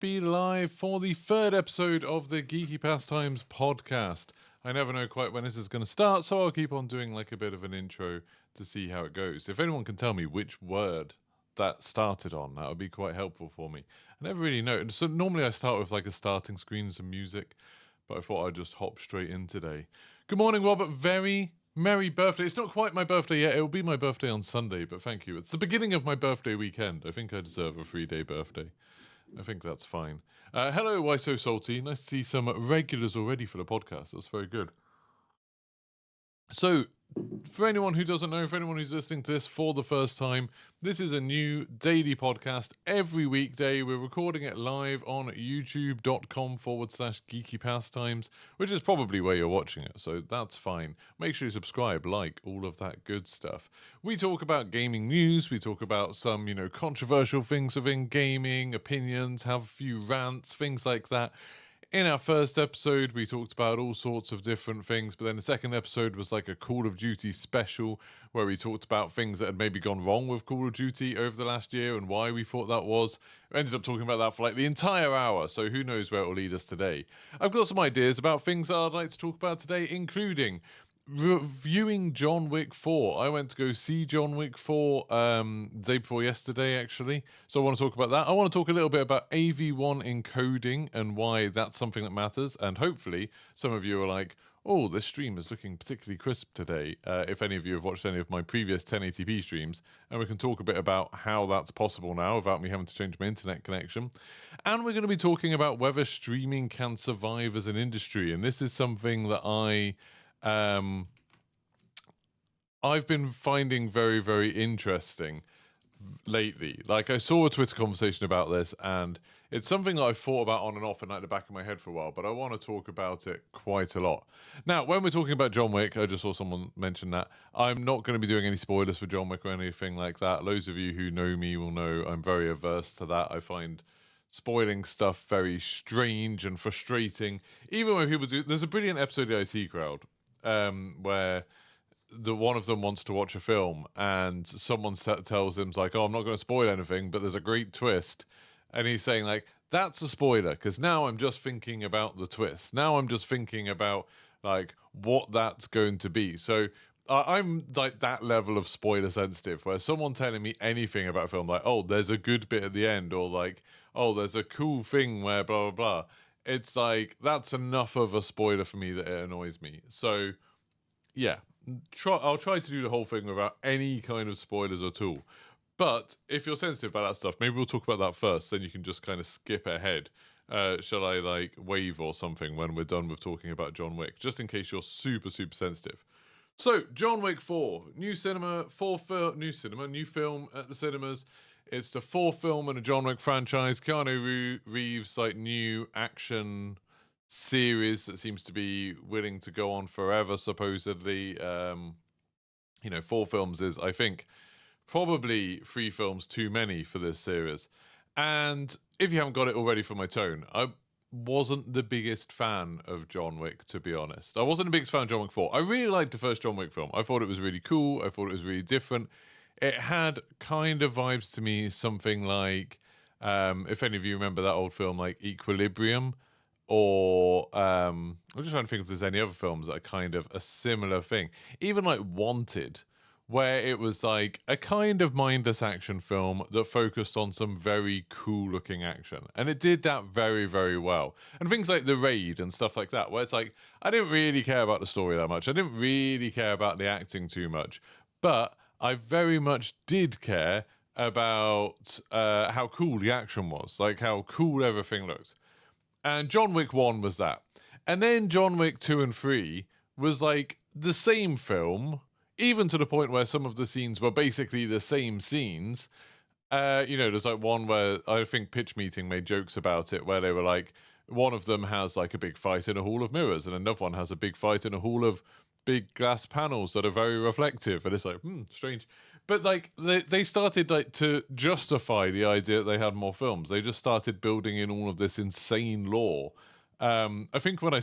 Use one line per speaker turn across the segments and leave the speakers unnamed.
be live for the third episode of the Geeky Pastimes podcast. I never know quite when this is going to start, so I'll keep on doing like a bit of an intro to see how it goes. If anyone can tell me which word that started on, that would be quite helpful for me. I never really know. So normally I start with like a starting screen and some music, but I thought I'd just hop straight in today. Good morning, Robert. Very merry birthday. It's not quite my birthday yet. It will be my birthday on Sunday, but thank you. It's the beginning of my birthday weekend. I think I deserve a 3-day birthday. I think that's fine. Hello, Why So Salty? Nice to see some regulars already for the podcast. That's very good. So, for anyone who doesn't know, for anyone who's listening to this for the first time, this is a new daily podcast every weekday. We're recording it live on youtube.com/Geeky Pastimes, which is probably where you're watching it, so that's fine. Make sure you subscribe, like, all of that good stuff. We talk about gaming news, we talk about some, controversial things within gaming, opinions, have a few rants, things like that. In our first episode, we talked about all sorts of different things, but then the second episode was like a Call of Duty special where we talked about things that had maybe gone wrong with Call of Duty over the last year and why we thought that was. We ended up talking about that for like the entire hour, so who knows where it will lead us today. I've got some ideas about things that I'd like to talk about today, including reviewing John Wick 4. I went to go see John Wick 4 day before yesterday, actually. So I want to talk about that. I want to talk a little bit about AV1 encoding and why that's something that matters. And hopefully some of you are like, oh, this stream is looking particularly crisp today. If any of you have watched any of my previous 1080p streams, and we can talk a bit about how that's possible now without me having to change my internet connection. And we're going to be talking about whether streaming can survive as an industry. And this is something that I've been finding very, very interesting lately. Like, I saw a Twitter conversation about this, and it's something that I've thought about on and off in like the back of my head for a while, but I want to talk about it quite a lot. Now, when we're talking about John Wick, I just saw someone mention that I'm not going to be doing any spoilers for John Wick or anything like that. Those of you who know me will know I'm very averse to that. I find spoiling stuff very strange and frustrating. Even when people do, there's a brilliant episode of the IT Crowd where one of them wants to watch a film and someone tells him like, oh, I'm not going to spoil anything, but there's a great twist, and he's saying like, that's a spoiler because now I'm just thinking about the twist, now I'm just thinking about like what that's going to be. So I'm like that level of spoiler sensitive where someone telling me anything about a film, like, oh, there's a good bit at the end, or like, oh, there's a cool thing where blah blah blah, it's like that's enough of a spoiler for me that it annoys me. So yeah, I'll try to do the whole thing without any kind of spoilers at all. But if you're sensitive about that stuff, maybe we'll talk about that first, then you can just kind of skip ahead. Shall I like wave or something when we're done with talking about John Wick, just in case you're super, super sensitive. So, John Wick 4, new film at the cinemas. It's the fourth film in a John Wick franchise. Keanu Reeves' like new action series that seems to be willing to go on forever, supposedly. 4 films is, I think, probably 3 films too many for this series. And if you haven't got it already from my tone, I wasn't the biggest fan of John Wick, to be honest. I wasn't the biggest fan of John Wick 4. I really liked the first John Wick film. I thought it was really cool. I thought it was really different. It had kind of vibes to me, something like, if any of you remember that old film like Equilibrium, or I'm just trying to think if there's any other films that are kind of a similar thing. Even like Wanted, where it was like a kind of mindless action film that focused on some very cool looking action. And it did that very, very well. And things like The Raid and stuff like that, where it's like, I didn't really care about the story that much. I didn't really care about the acting too much. But I very much did care about how cool the action was, like how cool everything looked. And John Wick 1 was that. And then John Wick 2 and 3 was like the same film, even to the point where some of the scenes were basically the same scenes. There's like one where I think Pitch Meeting made jokes about it, where they were like, one of them has like a big fight in a hall of mirrors, and another one has a big fight in a hall of big glass panels that are very reflective. And it's like, strange. But like they started like to justify the idea that they had more films. They just started building in all of this insane lore. I think when I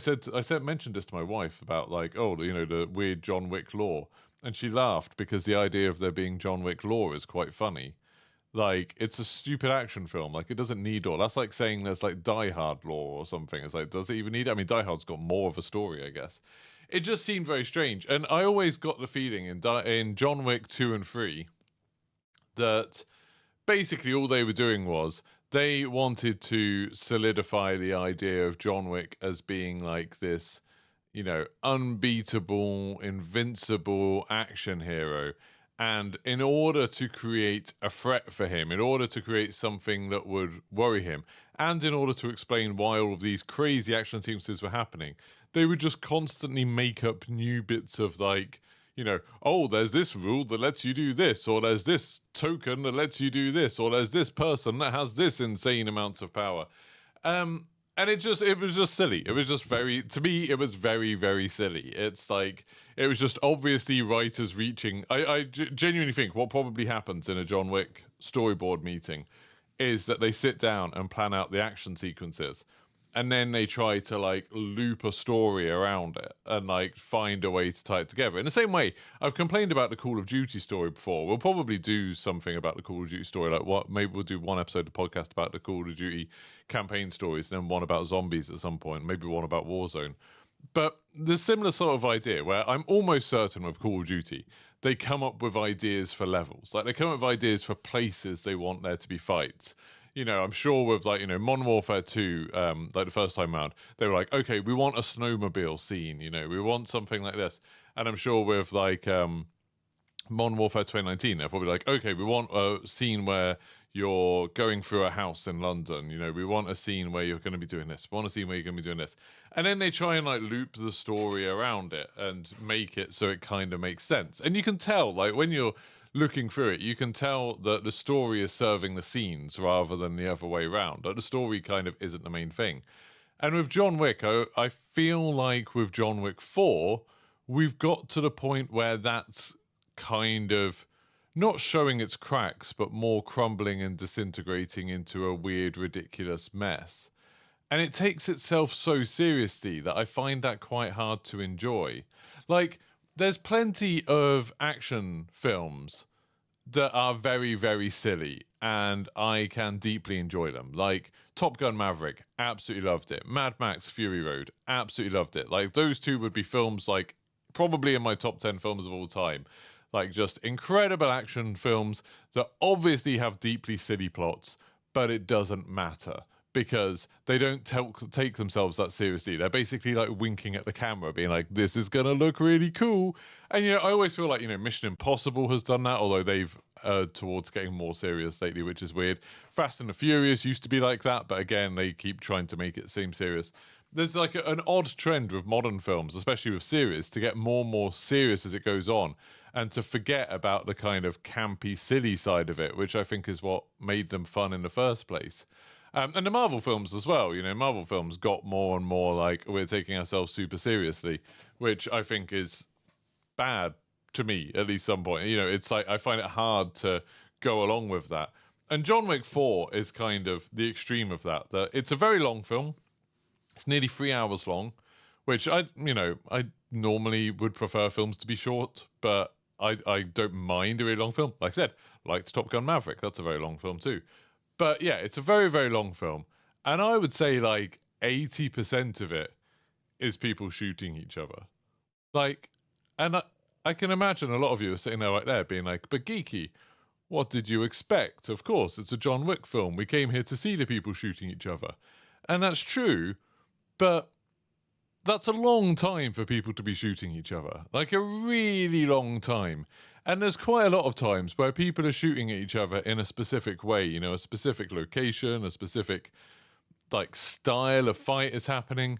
mentioned this to my wife about like, oh, the weird John Wick lore, and she laughed because the idea of there being John Wick lore is quite funny. Like, it's a stupid action film. Like, it doesn't need all. That's like saying there's like Die Hard lore or something. It's like, does it even need it? I mean, Die Hard's got more of a story, I guess. It just seemed very strange. And I always got the feeling in John Wick 2 and 3 that basically all they were doing was they wanted to solidify the idea of John Wick as being like this, unbeatable, invincible action hero. And in order to create a threat for him, in order to create something that would worry him, and in order to explain why all of these crazy action sequences were happening, they would just constantly make up new bits of like, oh, there's this rule that lets you do this, or there's this token that lets you do this, or there's this person that has this insane amount of power. And it was just silly. It was just to me, it was very, very silly. It's like, it was just obviously writers reaching. I genuinely think what probably happens in a John Wick storyboard meeting is that they sit down and plan out the action sequences, and then they try to like loop a story around it and like find a way to tie it together. In the same way, I've complained about the Call of Duty story before. We'll probably do something about the Call of Duty story, maybe we'll do one episode of the podcast about the Call of Duty campaign stories, and then one about zombies at some point, maybe one about Warzone. But there's similar sort of idea where I'm almost certain with Call of Duty, they come up with ideas for levels. Like, they come up with ideas for places they want there to be fights. I'm sure with like, Modern Warfare 2, like the first time round, they were like, okay, we want a snowmobile scene, we want something like this. And I'm sure with like Modern Warfare 2019, they're probably like, okay, we want a scene where you're going through a house in London. We want a scene where you're going to be doing this. We want a scene where you're going to be doing this. And then they try and like loop the story around it and make it so it kind of makes sense. And you can tell, like, when you're looking through it, you can tell that the story is serving the scenes rather than the other way around. Like, the story kind of isn't the main thing. And with John Wick, I feel like with John Wick 4, we've got to the point where that's kind of not showing its cracks, but more crumbling and disintegrating into a weird, ridiculous mess. And it takes itself so seriously that I find that quite hard to enjoy. Like, there's plenty of action films that are very, very silly, and I can deeply enjoy them. Like Top Gun Maverick, absolutely loved it. Mad Max Fury Road, absolutely loved it. Like, those two would be films like probably in my top 10 films of all time. Like, just incredible action films that obviously have deeply silly plots, but it doesn't matter because they don't take themselves that seriously. They're basically like winking at the camera, being like, this is going to look really cool. And, I always feel like, Mission Impossible has done that, although they've towards getting more serious lately, which is weird. Fast and the Furious used to be like that, but again, they keep trying to make it seem serious. There's like an odd trend with modern films, especially with series, to get more and more serious as it goes on, and to forget about the kind of campy, silly side of it, which I think is what made them fun in the first place. And the Marvel films as well. Marvel films got more and more like, we're taking ourselves super seriously, which I think is bad to me, at least some point. It's like, I find it hard to go along with that. And John Wick 4 is kind of the extreme of that. It's a very long film. It's nearly 3 hours long, which I normally would prefer films to be short, but I don't mind a really long film. Like I said, liked Top Gun Maverick. That's a very long film too. But yeah, it's a very, very long film. And I would say like 80% of it is people shooting each other. Like, and I can imagine a lot of you are sitting there right there being like, but Geeky, what did you expect? Of course, it's a John Wick film. We came here to see the people shooting each other. And that's true, but that's a long time for people to be shooting each other. Like, a really long time. And there's quite a lot of times where people are shooting at each other in a specific way, a specific location, a specific, like, style of fight is happening.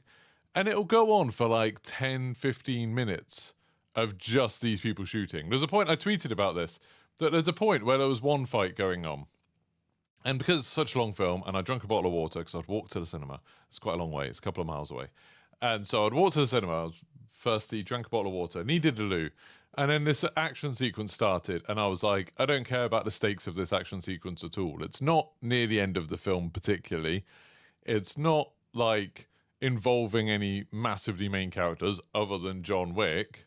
And it'll go on for like 10, 15 minutes of just these people shooting. There's a point, I tweeted about this, that there's a point where there was one fight going on. And because it's such a long film, and I drank a bottle of water because I'd walked to the cinema. It's quite a long way. It's a couple of miles away. And so I'd walked to the cinema. I was thirsty, drank a bottle of water, needed a loo. And then this action sequence started. And I was like, I don't care about the stakes of this action sequence at all. It's not near the end of the film particularly. It's not like involving any massively main characters other than John Wick.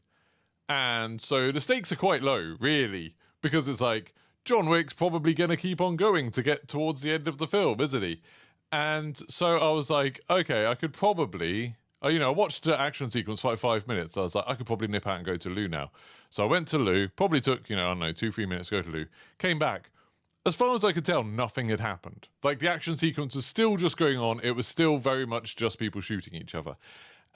And so the stakes are quite low, really. Because it's like, John Wick's probably going to keep on going to get towards the end of the film, isn't he? And so I was like, okay, I could probably, I watched the action sequence for like 5 minutes. I was like, I could probably nip out and go to loo now. So I went to loo, probably took, I don't know, 2-3 minutes to go to loo, came back. As far as I could tell, nothing had happened. Like, the action sequence was still just going on. It was still very much just people shooting each other.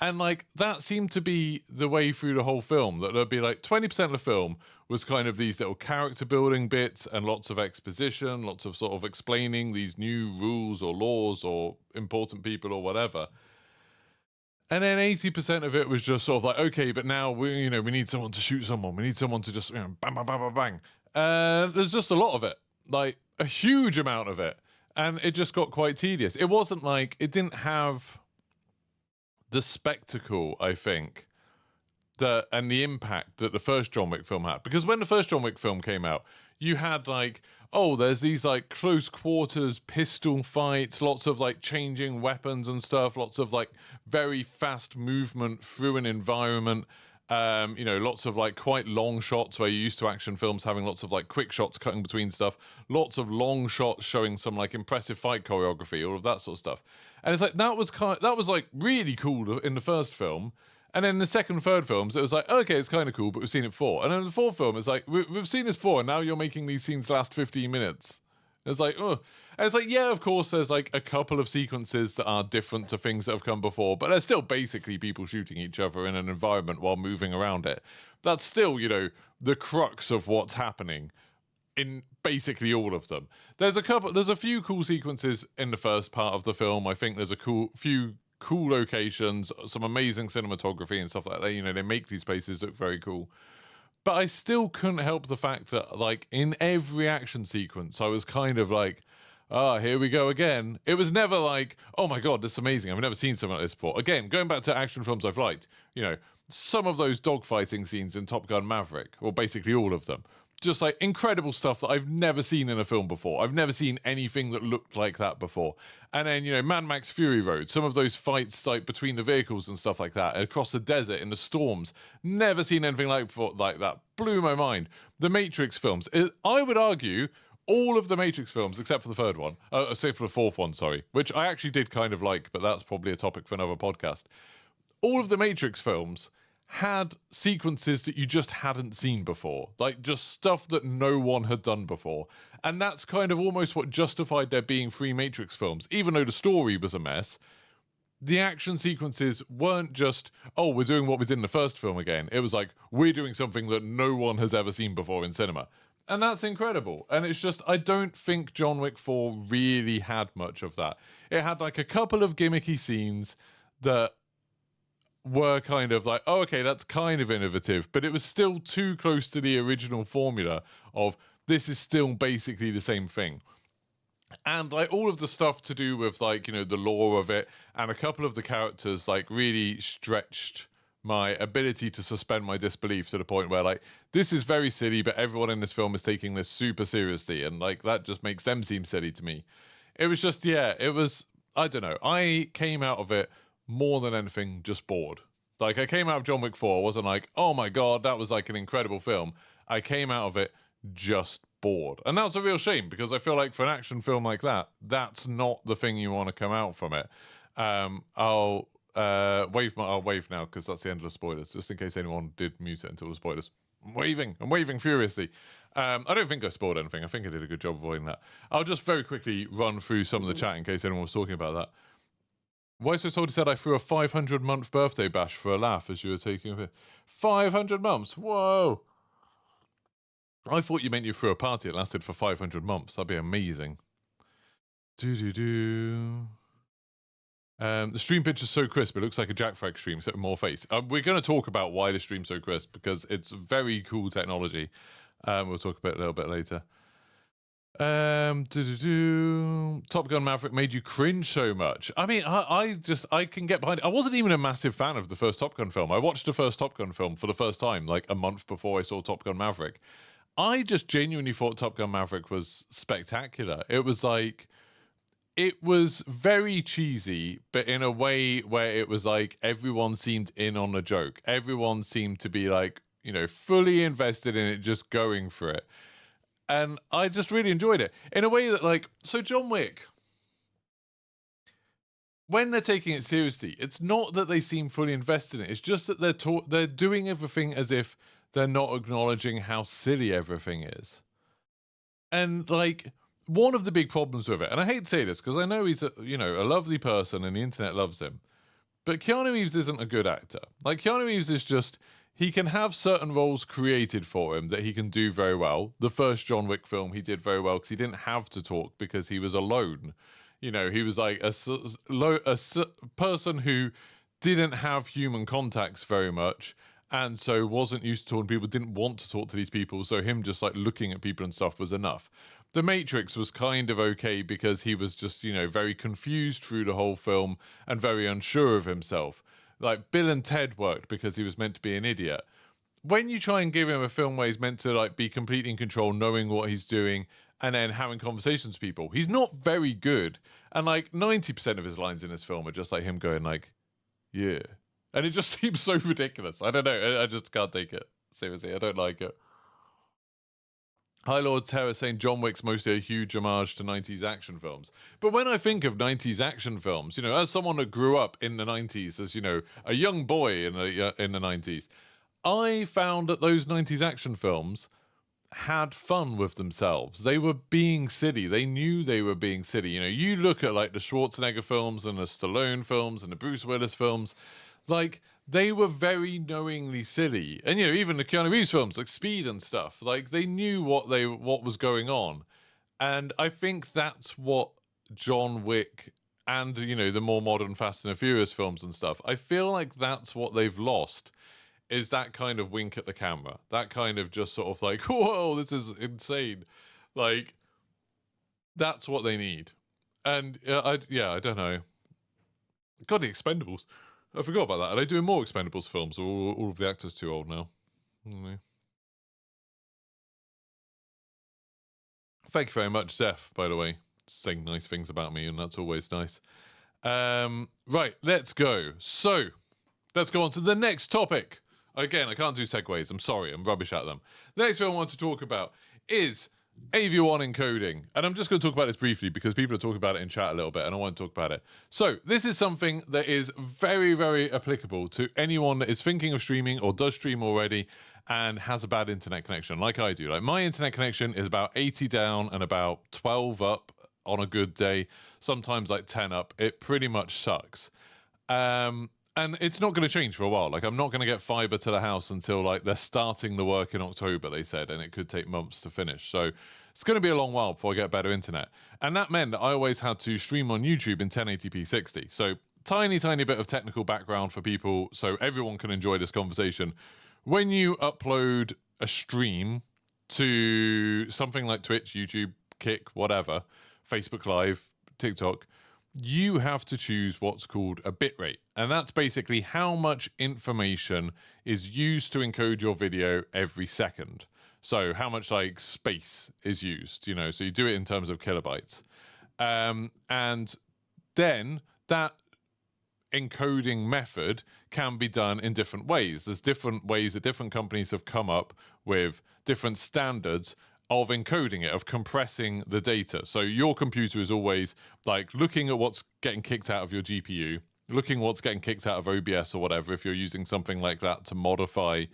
And, like, that seemed to be the way through the whole film, that there'd be, like, 20% of the film was kind of these little character building bits and lots of exposition, lots of sort of explaining these new rules or laws or important people or whatever. And then 80% of it was just sort of like, okay, but now we need someone to shoot someone. We need someone to just, bang, bang, bang, bang, bang. There's just a lot of it, like a huge amount of it. And it just got quite tedious. It wasn't like, it didn't have the spectacle, I think, and the impact that the first John Wick film had. Because when the first John Wick film came out, you had like, oh, there's these like close quarters pistol fights, lots of like changing weapons and stuff, lots of like very fast movement through an environment. Lots of like quite long shots where you're used to action films having lots of like quick shots cutting between stuff, lots of long shots showing some like impressive fight choreography, all of that sort of stuff. And it's like that was like really cool in the first film. And then the second, third films, it was like, okay, it's kind of cool, but we've seen it before. And then the fourth film, it's like, we've seen this before, and now you're making these scenes last 15 minutes. It's like, oh. And it's like, yeah, of course, there's like a couple of sequences that are different to things that have come before, but they're still basically people shooting each other in an environment while moving around it. That's still, the crux of what's happening in basically all of them. There's a few cool sequences in the first part of the film. I think there's a few cool locations, some amazing cinematography and stuff like that. They make these places look very cool. But I still couldn't help the fact that, like, in every action sequence, I was kind of like, here we go again. It was never like, oh my God, this is amazing. I've never seen something like this before. Again, going back to action films I've liked, some of those dogfighting scenes in Top Gun Maverick, or basically all of them, just like incredible stuff that I've never seen in a film before. I've never seen anything that looked like that before. And then, Mad Max Fury Road, some of those fights like between the vehicles and stuff like that, across the desert in the storms, never seen anything like that. Blew my mind. The Matrix films, I would argue all of the Matrix films, except for the third one, except for the fourth one, sorry, which I actually did kind of like, but that's probably a topic for another podcast. All of the Matrix films had sequences that you just hadn't seen before, like just stuff that no one had done before. And that's kind of almost what justified there being 3 Matrix films. Even though the story was a mess, the action sequences weren't just, oh, we're doing what we did in the first film again. It was like, we're doing something that no one has ever seen before in cinema. And that's incredible. And it's just, I don't think John Wick 4 really had much of that. It had like a couple of gimmicky scenes that were kind of like, oh, okay, that's kind of innovative, but it was still too close to the original formula of this is still basically the same thing. And like all of the stuff to do with like, the lore of it and a couple of the characters like really stretched my ability to suspend my disbelief to the point where like, this is very silly, but everyone in this film is taking this super seriously. And like, that just makes them seem silly to me. It was just, I don't know. I came out of it more than anything just bored. Like, I came out of John Wick 4, wasn't like, oh my God, that was like an incredible film. I came out of it just bored. And that's a real shame, because I feel like for an action film like that, that's not the thing you want to come out from it. I'll wave now, because that's the end of the spoilers, just in case anyone did mute it until the spoilers. I'm waving furiously. I don't think I spoiled anything. I think I did a good job avoiding that. I'll just very quickly run through some of the chat in case anyone was talking about that. Why So Salty said I threw a 500-month birthday bash for a laugh as you were taking a 500 months. Whoa. I thought you meant you threw a party that lasted for 500 months. That'd be amazing. The stream picture's so crisp, it looks like a Jack Frag stream, except with more face. We're going to talk about why the stream's so crisp, because it's very cool technology. We'll talk about it a little bit later. Top Gun Maverick made you cringe so much. I mean, I can get behind it. I wasn't even a massive fan of the first Top Gun film. I watched the first Top Gun film for the first time, like a month before I saw Top Gun Maverick. I just genuinely thought Top Gun Maverick was spectacular. It was like, it was very cheesy, but in a way where it was like everyone seemed in on the joke. Everyone seemed to be like, fully invested in it, just going for it. And I just really enjoyed it in a way that, like, so John Wick, when they're taking it seriously, it's not that they seem fully invested in it. It's just that they're doing everything as if they're not acknowledging how silly everything is. And like, one of the big problems with it, and I hate to say this because I know he's a lovely person and the internet loves him, but Keanu Reeves isn't a good actor. Like, Keanu Reeves is just, he can have certain roles created for him that he can do very well. The first John Wick film he did very well because he didn't have to talk because he was alone. You know, he was like a person who didn't have human contacts very much, and so wasn't used to talking to people, didn't want to talk to these people, so him just like looking at people and stuff was enough. The Matrix was kind of okay because he was just, very confused through the whole film and very unsure of himself. Like, Bill and Ted worked because he was meant to be an idiot. When you try and give him a film where he's meant to like be completely in control, knowing what he's doing, and then having conversations with people, he's not very good. And like 90% of his lines in this film are just like him going like, yeah. And it just seems so ridiculous. I don't know. I just can't take it. Seriously, I don't like it. Hi Lord Terror saying John Wick's mostly a huge homage to 90s action films. But when I think of 90s action films, as someone that grew up in the 90s, as, a young boy in the 90s, I found that those 90s action films had fun with themselves. They were being silly. They knew they were being silly. You look at like the Schwarzenegger films and the Stallone films and the Bruce Willis films, like they were very knowingly silly. And even the Keanu Reeves films, like Speed and stuff, like they knew what was going on. And I think that's what John Wick and the more modern Fast and the Furious films and stuff, I feel like that's what they've lost, is that kind of wink at the camera, that kind of just sort of like, whoa, this is insane. Like, that's what they need. And I don't know. God, the Expendables. I forgot about that. Are they doing more Expendables films, or all of the actors too old now? Thank you very much, Zeph, by the way, saying nice things about me, and that's always nice. Right, let's go. So, let's go on to the next topic. Again, I can't do segues. I'm sorry. I'm rubbish at them. The next thing I want to talk about is AV1 encoding. And I'm just going to talk about this briefly because people are talking about it in chat a little bit and I want to talk about it. So this is something that is very, very applicable to anyone that is thinking of streaming or does stream already and has a bad internet connection like I do. Like, my internet connection is about 80 down and about 12 up on a good day, sometimes like 10 up. It pretty much sucks. And it's not going to change for a while. Like, I'm not going to get fiber to the house until like they're starting the work in October, they said, and it could take months to finish. So it's going to be a long while before I get better internet. And that meant that I always had to stream on YouTube in 1080p 60. So tiny bit of technical background for people so everyone can enjoy this conversation. When you upload a stream to something like Twitch, YouTube, Kick, whatever, Facebook Live, TikTok, you have to choose what's called a bitrate. And that's basically how much information is used to encode your video every second. So how much like space is used, so you do it in terms of kilobytes. And then that encoding method can be done in different ways. There's different ways that different companies have come up with different standards of encoding it, of compressing the data. So your computer is always like looking at what's getting kicked out of your GPU, looking what's getting kicked out of OBS or whatever, if you're using something like that to modify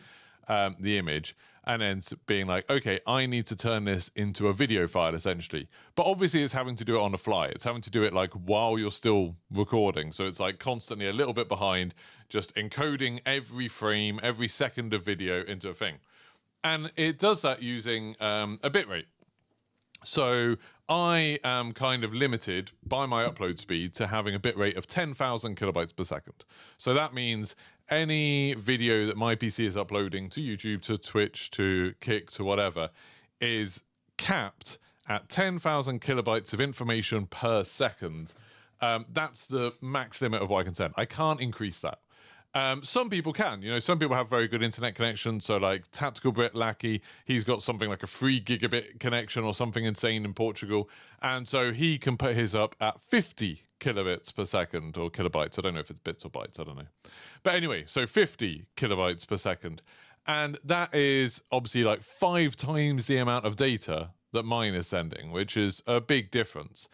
the image, and then being like, okay, I need to turn this into a video file essentially. But obviously it's having to do it on the fly. It's having to do it like while you're still recording. So it's like constantly a little bit behind, just encoding every frame, every second of video into a thing. And it does that using a bitrate. So I am kind of limited by my upload speed to having a bitrate of 10,000 kilobytes per second. So that means any video that my PC is uploading to YouTube, to Twitch, to Kick, to whatever, is capped at 10,000 kilobytes of information per second. That's the max limit of what I can send. I can't increase that. Some people can, some people have very good internet connections. So like Tactical Brit Lackey, he's got something like a 3 gigabit connection or something insane in Portugal. And so he can put his up at 50 kilobits per second, or kilobytes. I don't know if it's bits or bytes. I don't know. But anyway, so 50 kilobytes per second. And that is obviously like 5 times the amount of data that mine is sending, which is a big difference.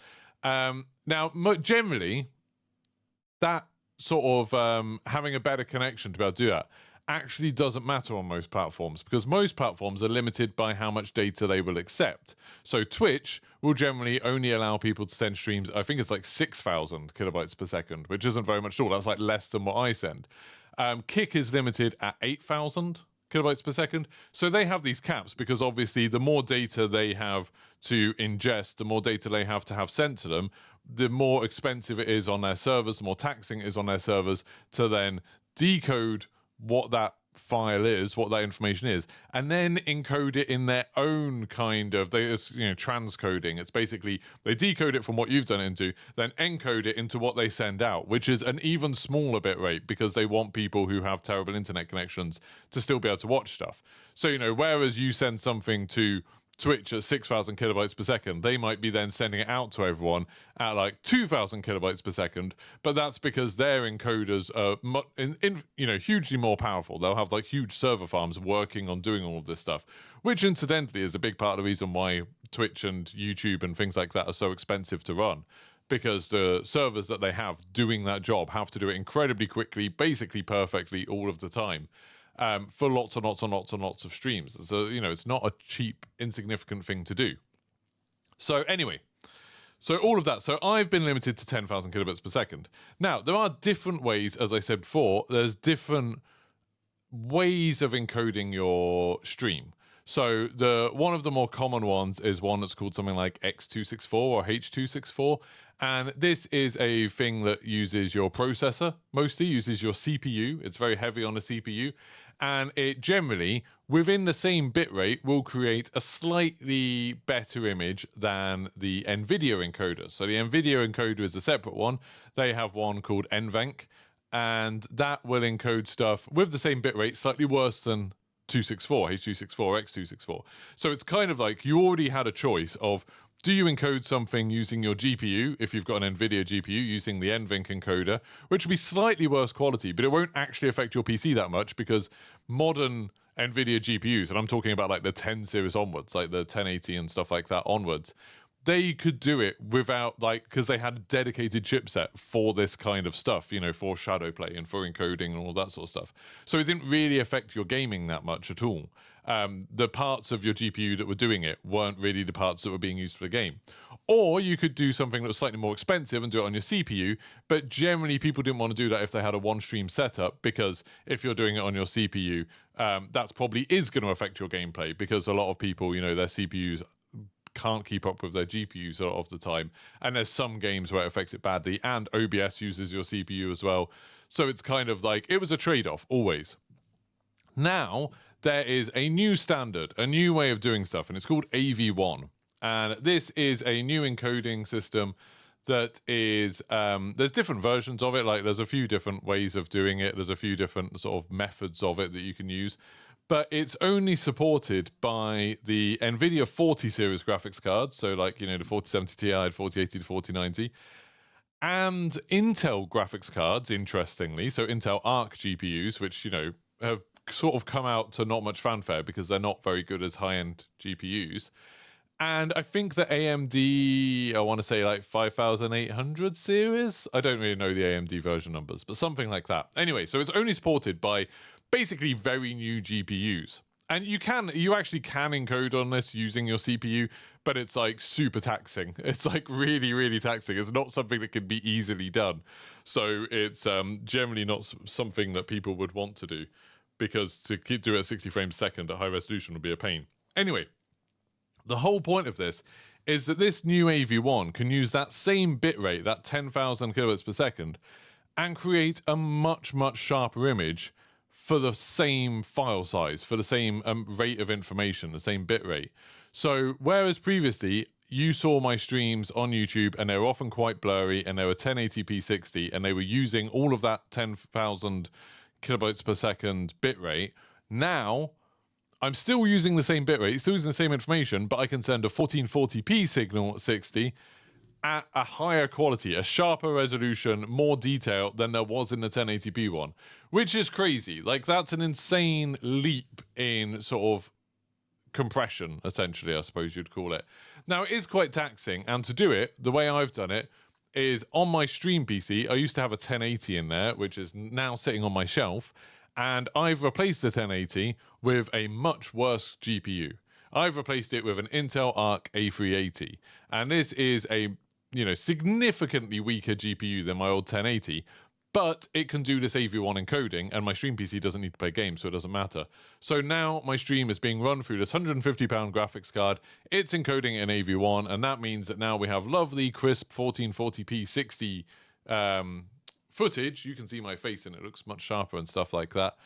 Now, generally, that sort of having a better connection to be able to do that actually doesn't matter on most platforms, because most platforms are limited by how much data they will accept. So Twitch will generally only allow people to send streams, I think it's like 6,000 kilobytes per second, which isn't very much at all. That's like less than what I send. Kick is limited at 8,000 kilobytes per second. So they have these caps because obviously the more data they have to ingest, the more data they have to have sent to them, the more expensive it is on their servers, the more taxing it is on their servers to then decode what that file is, what that information is, and then encode it in their own kind of, transcoding. It's basically they decode it from what you've done it into, then encode it into what they send out, which is an even smaller bit rate because they want people who have terrible internet connections to still be able to watch stuff. So, whereas you send something to Twitch at 6,000 kilobytes per second, they might be then sending it out to everyone at like 2,000 kilobytes per second, but that's because their encoders are hugely more powerful. They'll have like huge server farms working on doing all of this stuff, which incidentally is a big part of the reason why Twitch and YouTube and things like that are so expensive to run, because the servers that they have doing that job have to do it incredibly quickly, basically perfectly all of the time. For lots and lots and lots and lots of streams. So, it's not a cheap, insignificant thing to do. So anyway, so all of that. So I've been limited to 10,000 kilobits per second. Now, there are different ways, as I said before, there's different ways of encoding your stream. So one of the more common ones is one that's called something like X264 or H264. And this is a thing that uses your processor, mostly uses your CPU. It's very heavy on the CPU. And it generally, within the same bitrate, will create a slightly better image than the NVIDIA encoder. So the NVIDIA encoder is a separate one. They have one called NVENC, and that will encode stuff with the same bitrate, slightly worse than 264, H264, X264. So it's kind of like you already had a choice of, do you encode something using your GPU, if you've got an NVIDIA GPU, using the NVENC encoder, which will be slightly worse quality, but it won't actually affect your PC that much because modern NVIDIA GPUs, and I'm talking about like the 10 series onwards, like the 1080 and stuff like that onwards, they could do it without, because they had a dedicated chipset for this kind of stuff, for shadow play and for encoding and all that sort of stuff. So it didn't really affect your gaming that much at all. The parts of your GPU that were doing it weren't really the parts that were being used for the game. Or you could do something that was slightly more expensive and do it on your CPU, but generally people didn't want to do that if they had a one-stream setup, because if you're doing it on your CPU, that's probably is going to affect your gameplay, because a lot of people, their CPUs can't keep up with their GPUs a lot of the time, and there's some games where it affects it badly, and OBS uses your CPU as well. So it's kind of like, it was a trade-off always. Now there is a new standard, a new way of doing stuff, and it's called AV1. And this is a new encoding system that is, there's different versions of it. Like there's a few different ways of doing it. There's a few different sort of methods of it that you can use, but it's only supported by the NVIDIA 40 series graphics cards. So like, the 4070 Ti, the 4080, the 4090, and Intel graphics cards, interestingly. So Intel Arc GPUs, which, have sort of come out to not much fanfare because they're not very good as high-end GPUs. And I think the AMD, I want to say like 5800 series. I don't really know the AMD version numbers, but something like that. Anyway, so it's only supported by basically very new GPUs. And you actually can encode on this using your CPU, but it's like super taxing. It's like really, really taxing. It's not something that can be easily done. So it's generally not something that people would want to do, because to do it at 60 frames a second at high resolution would be a pain. Anyway, the whole point of this is that this new AV1 can use that same bitrate, that 10,000 kilobits per second, and create a much, much sharper image for the same file size, for the same rate of information, the same bitrate. So whereas previously you saw my streams on YouTube and they were often quite blurry and they were 1080p 60 and they were using all of that 10,000 kilobytes per second bitrate, now I'm still using the same bitrate, still using the same information, but I can send a 1440p signal at 60 at a higher quality, a sharper resolution, more detail than there was in the 1080p one, which is crazy. Like, that's an insane leap in sort of compression, essentially, I suppose you'd call it. Now, it is quite taxing, and to do it, the way I've done it is on my stream PC. I used to have a 1080 in there, which is now sitting on my shelf, and I've replaced the 1080 with a much worse GPU. I've replaced it with an Intel Arc A380, and this is a significantly weaker GPU than my old 1080, but it can do this AV1 encoding, and my stream PC doesn't need to play games, so it doesn't matter. So now my stream is being run through this £150 graphics card. It's encoding in AV1, and that means that now we have lovely, crisp 1440p 60 footage. You can see my face, and it looks much sharper and stuff like that,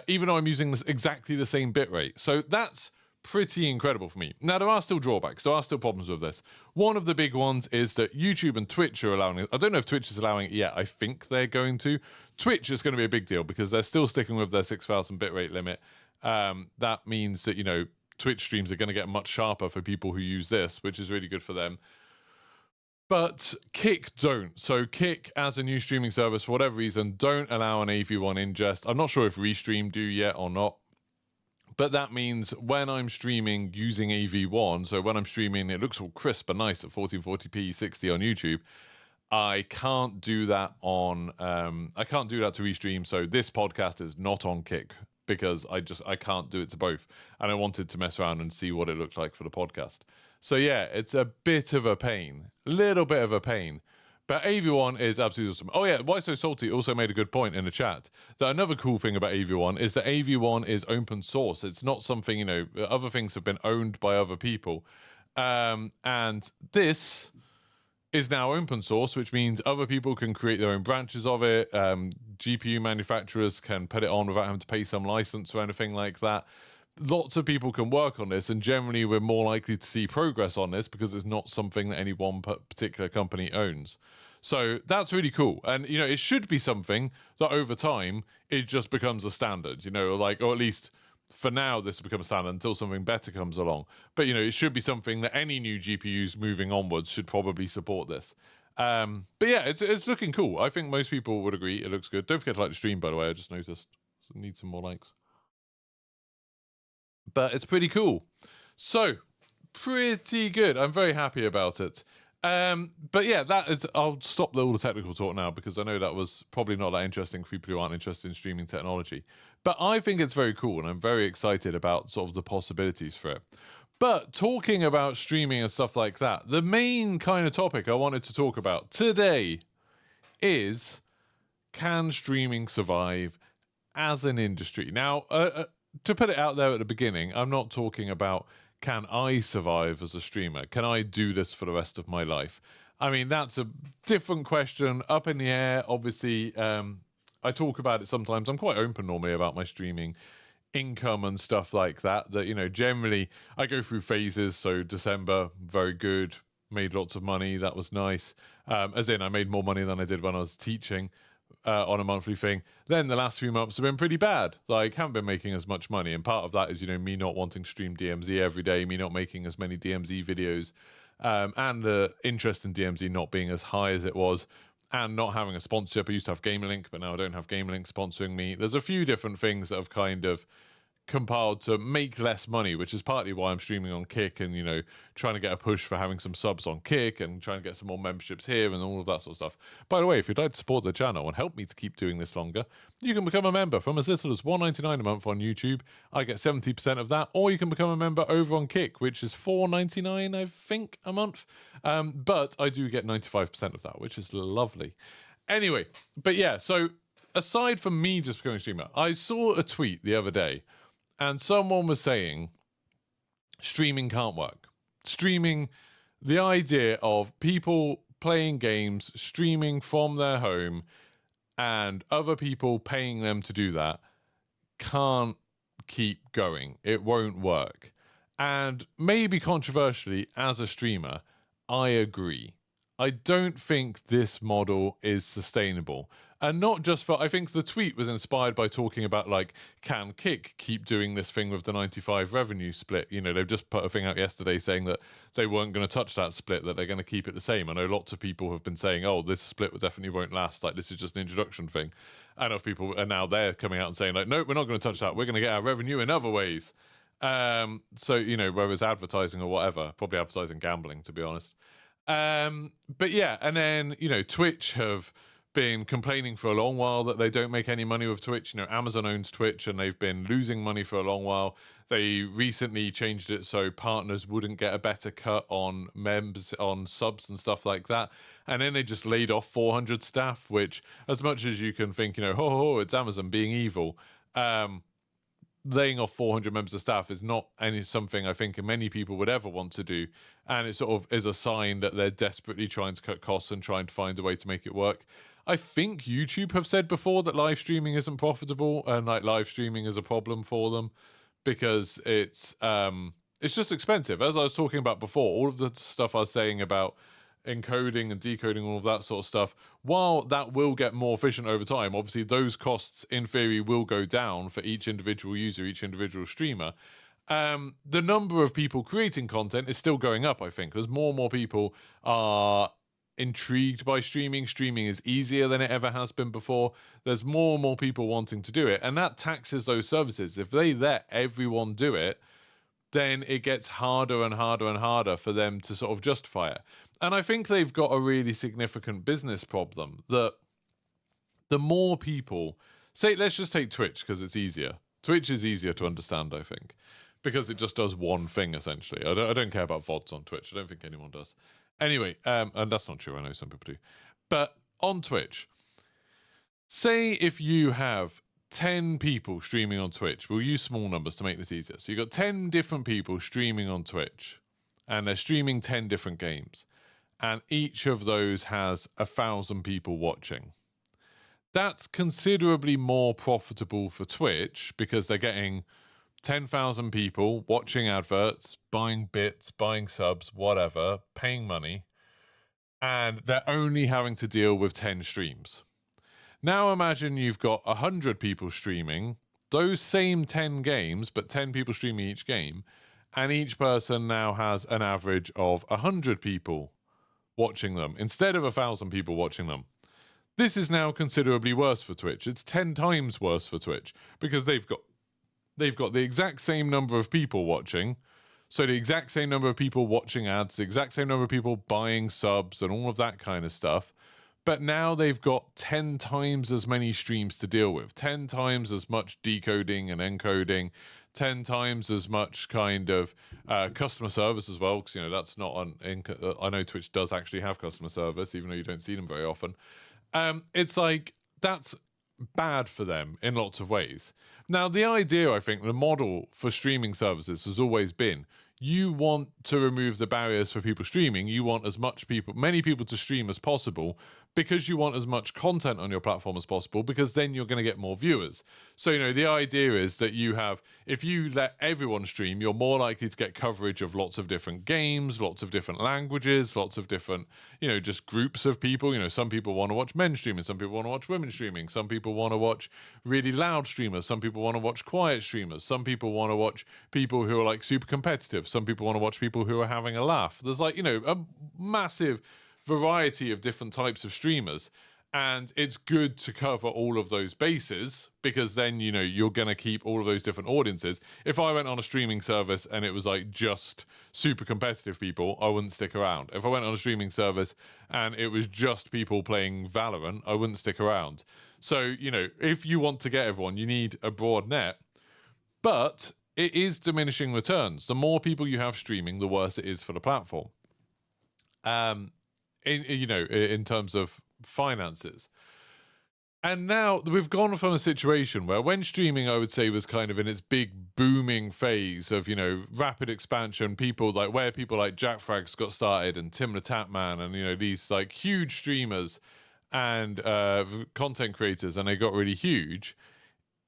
even though I'm using exactly the same bitrate. So that's pretty incredible for me. Now, there are still drawbacks. There are still problems with this. One of the big ones is that YouTube and Twitch are allowing it. I don't know if Twitch is allowing it yet. I think they're going to. Twitch is going to be a big deal because they're still sticking with their 6,000 bitrate limit. That means that, Twitch streams are going to get much sharper for people who use this, which is really good for them. But Kick don't. So Kick, as a new streaming service, for whatever reason, don't allow an AV1 ingest. I'm not sure if Restream do yet or not. But that means when I'm streaming using AV1, so when I'm streaming, it looks all crisp and nice at 1440p 60 on YouTube. I can't do that on, I can't do that to Restream. So this podcast is not on Kick because I can't do it to both. And I wanted to mess around and see what it looked like for the podcast. So yeah, it's a bit of a pain, little bit of a pain. But AV1 is absolutely awesome. Oh yeah, Why So Salty also made a good point in the chat that another cool thing about AV1 is that AV1 is open source. It's not something, other things have been owned by other people. And this is now open source, which means other people can create their own branches of it. GPU manufacturers can put it on without having to pay some license or anything like that. Lots of people can work on this, and generally we're more likely to see progress on this because it's not something that any one particular company owns. So that's really cool. And, it should be something that over time, it just becomes a standard, or at least for now, this will become a standard until something better comes along. But, it should be something that any new GPUs moving onwards should probably support this. But yeah, it's looking cool. I think most people would agree it looks good. Don't forget to like the stream, by the way. I just noticed. I need some more likes. But it's pretty cool. So, pretty good. I'm very happy about it. But yeah, I'll stop all the technical talk now because I know that was probably not that interesting for people who aren't interested in streaming technology. But I think it's very cool, and I'm very excited about sort of the possibilities for it. But talking about streaming and stuff like that, the main kind of topic I wanted to talk about today is, can streaming survive as an industry? Now, to put it out there at the beginning, I'm not talking about, can I survive as a streamer? Can I do this for the rest of my life? I mean, that's a different question, up in the air. Obviously, I talk about it sometimes. I'm quite open normally about my streaming income and stuff like that. That, generally I go through phases. So December, very good, made lots of money. That was nice. As in, I made more money than I did when I was teaching. On a monthly thing. Then the last few months have been pretty bad. Haven't been making as much money, and part of that is me not wanting to stream DMZ every day, me not making as many DMZ videos, and the interest in DMZ not being as high as it was, and not having a sponsorship. I used to have GamerLink, but now I don't have GamerLink sponsoring me. There's a few different things that have kind of compiled to make less money, which is partly why I'm streaming on Kick and, trying to get a push for having some subs on Kick and trying to get some more memberships here and all of that sort of stuff. By the way, if you'd like to support the channel and help me to keep doing this longer, you can become a member from as little as $1.99 a month on YouTube. I get 70% of that, or you can become a member over on Kick, which is $4.99, I think, a month. But I do get 95% of that, which is lovely. Anyway, but yeah, so aside from me just becoming a streamer, I saw a tweet the other day and someone was saying streaming can't work. Streaming, the idea of people playing games, streaming from their home, and other people paying them to do that can't keep going. It won't work. And maybe controversially, as a streamer, I agree. I don't think this model is sustainable. And not just for, I think the tweet was inspired by talking about, can Kick keep doing this thing with the 95 revenue split? They've just put a thing out yesterday saying that they weren't going to touch that split, that they're going to keep it the same. I know lots of people have been saying, oh, this split definitely won't last. This is just an introduction thing. And of people, and now they're coming out and saying, no, we're not going to touch that. We're going to get our revenue in other ways. So, whether it's advertising or whatever, probably advertising gambling, to be honest. But yeah, and then, Twitch have been complaining for a long while that they don't make any money with Twitch. Amazon owns Twitch and they've been losing money for a long while. They recently changed it so partners wouldn't get a better cut on members, on subs and stuff like that. And then they just laid off 400 staff, which, as much as you can think, it's Amazon being evil. Laying off 400 members of staff is not something I think many people would ever want to do, and it sort of is a sign that they're desperately trying to cut costs and trying to find a way to make it work. I think YouTube have said before that live streaming isn't profitable and like live streaming is a problem for them because it's just expensive. As I was talking about before, all of the stuff I was saying about encoding and decoding, all of that sort of stuff, while that will get more efficient over time, obviously those costs in theory will go down for each individual user, each individual streamer. The number of people creating content is still going up, I think, as more and more people are intrigued by streaming. Streaming is easier than it ever has been before. There's more and more people wanting to do it, and that taxes those services. If they let everyone do it, then it gets harder and harder and harder for them to sort of justify it. And I think they've got a really significant business problem that the more people say, let's just take Twitch because it's easier. Twitch is easier to understand, I think, because it just does one thing essentially. I don't care about VODs on Twitch. I don't think anyone does. Anyway, and that's not true. I know some people do. But on Twitch, say if you have 10 people streaming on Twitch, we'll use small numbers to make this easier. So you've got 10 different people streaming on Twitch, and they're streaming 10 different games, and each of those has 1,000 people watching. That's considerably more profitable for Twitch because they're getting 10,000 people watching adverts, buying bits, buying subs, whatever, paying money, and they're only having to deal with 10 streams. Now imagine you've got 100 people streaming those same 10 games, but 10 people streaming each game, and each person now has an average of 100 people watching them instead of 1,000 people watching them. This is now considerably worse for Twitch. It's 10 times worse for Twitch because they've got the exact same number of people watching, so the exact same number of people watching ads, the exact same number of people buying subs and all of that kind of stuff. But now they've got 10 times as many streams to deal with, 10 times as much decoding and encoding, 10 times as much kind of customer service as well, because, that's not I know Twitch does actually have customer service, even though you don't see them very often. It's like, that's bad for them in lots of ways. Now, the idea, I think, the model for streaming services has always been, you want to remove the barriers for people streaming. You want many people to stream as possible because you want as much content on your platform as possible, because then you're going to get more viewers. So, the idea is that if you let everyone stream, you're more likely to get coverage of lots of different games, lots of different languages, lots of different, just groups of people. Some people want to watch men streaming, some people want to watch women streaming, some people want to watch really loud streamers, some people want to watch quiet streamers, some people want to watch people who are like super competitive, some people want to watch people who are having a laugh. There's like, a massive variety of different types of streamers, and it's good to cover all of those bases because then you're going to keep all of those different audiences. If I went on a streaming service and it was like just super competitive people, I wouldn't stick around. If I went on a streaming service and it was just people playing Valorant, I wouldn't stick around. So if you want to get everyone, you need a broad net, but it is diminishing returns. The more people you have streaming, the worse it is for the platform. In terms of finances. And now we've gone from a situation where when streaming, I would say, was kind of in its big booming phase of, rapid expansion, people like Jack Frags got started and Tim the Tatman and, these like huge streamers and content creators, and they got really huge.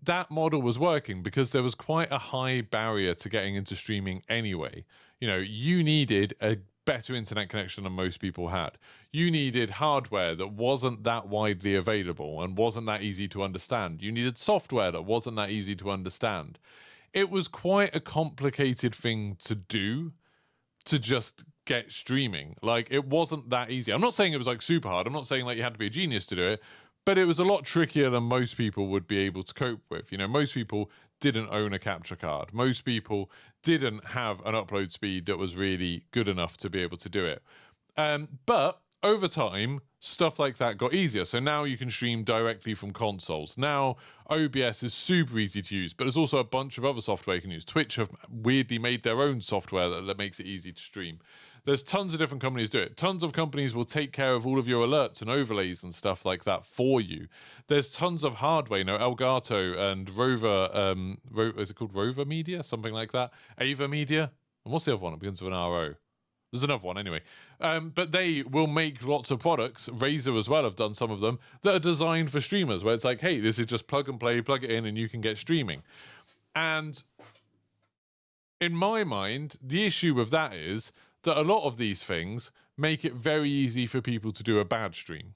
That model was working because there was quite a high barrier to getting into streaming anyway. You needed a better internet connection than most people had. You needed hardware that wasn't that widely available and wasn't that easy to understand. You needed software that wasn't that easy to understand. It was quite a complicated thing to do to just get streaming. Like, it wasn't that easy. I'm not saying it was like super hard. I'm not saying like you had to be a genius to do it, but it was a lot trickier than most people would be able to cope with. Most people didn't own a capture card. Most people didn't have an upload speed that was really good enough to be able to do it. But over time, stuff like that got easier. So now you can stream directly from consoles. Now OBS is super easy to use, but there's also a bunch of other software you can use. Twitch have weirdly made their own software that makes it easy to stream. There's tons of different companies do it. Tons of companies will take care of all of your alerts and overlays and stuff like that for you. There's tons of hardware, Elgato and Rover, is it called Rover Media? Something like that. Ava Media? And what's the other one? It begins with an RO. There's another one anyway. But they will make lots of products. Razer as well have done some of them that are designed for streamers, where it's like, hey, this is just plug and play, plug it in, and you can get streaming. And in my mind, the issue with that is that a lot of these things make it very easy for people to do a bad stream.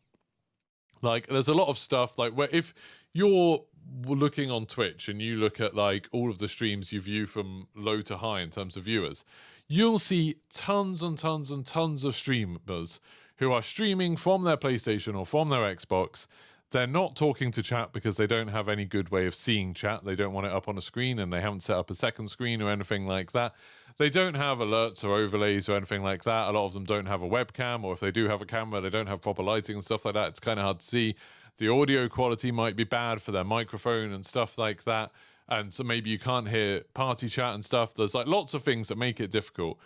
Like, there's a lot of stuff, like, where if you're looking on Twitch and you look at, like, all of the streams you view from low to high in terms of viewers, you'll see tons and tons and tons of streamers who are streaming from their PlayStation or from their Xbox. They're not talking to chat because they don't have any good way of seeing chat. They don't want it up on a screen, and they haven't set up a second screen or anything like that. They don't have alerts or overlays or anything like that. A lot of them don't have a webcam, or if they do have a camera, they don't have proper lighting and stuff like that. It's kind of hard to see. The audio quality might be bad for their microphone and stuff like that. And so maybe you can't hear party chat and stuff. There's like lots of things that make it difficult.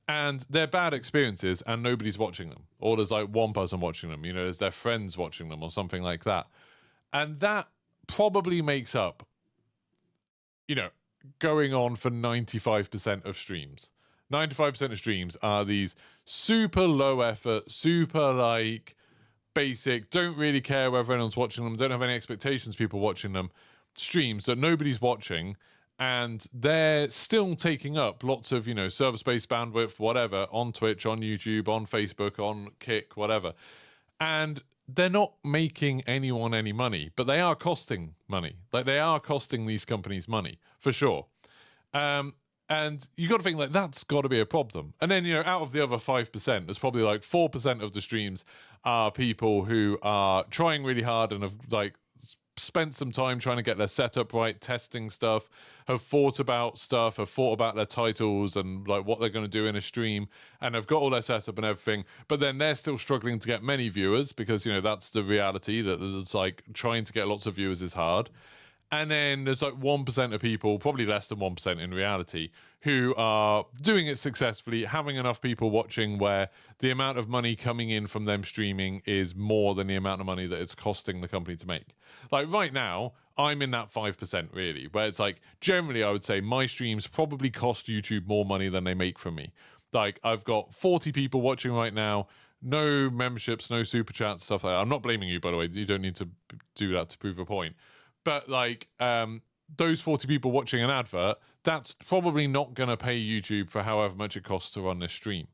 And they're bad experiences and nobody's watching them. Or there's like one person watching them, there's their friends watching them or something like that. And that probably makes up, going on for 95% of streams. 95% of streams are these super low effort, super like basic, don't really care whether anyone's watching them, don't have any expectations people watching them, streams that nobody's watching. And they're still taking up lots of, server space, bandwidth, whatever, on Twitch, on YouTube, on Facebook, on Kick, whatever. And they're not making anyone any money, but they are costing money. Like, they are costing these companies money, for sure. And you got to think, like, that's got to be a problem. And then, out of the other 5%, there's probably like 4% of the streams are people who are trying really hard and have, like, spent some time trying to get their setup right, testing stuff, have thought about stuff, have thought about their titles and like what they're going to do in a stream, and have got all their setup and everything, but then they're still struggling to get many viewers because, that's the reality, that it's like trying to get lots of viewers is hard. And then there's like 1% of people, probably less than 1% in reality, who are doing it successfully, having enough people watching where the amount of money coming in from them streaming is more than the amount of money that it's costing the company to make. Like right now, I'm in that 5% really, where it's like, generally I would say my streams probably cost YouTube more money than they make from me. Like, I've got 40 people watching right now, no memberships, no super chats, stuff like that. I'm not blaming you, by the way. You don't need to do that to prove a point. But like those 40 people watching an advert, that's probably not going to pay YouTube for however much it costs to run this stream.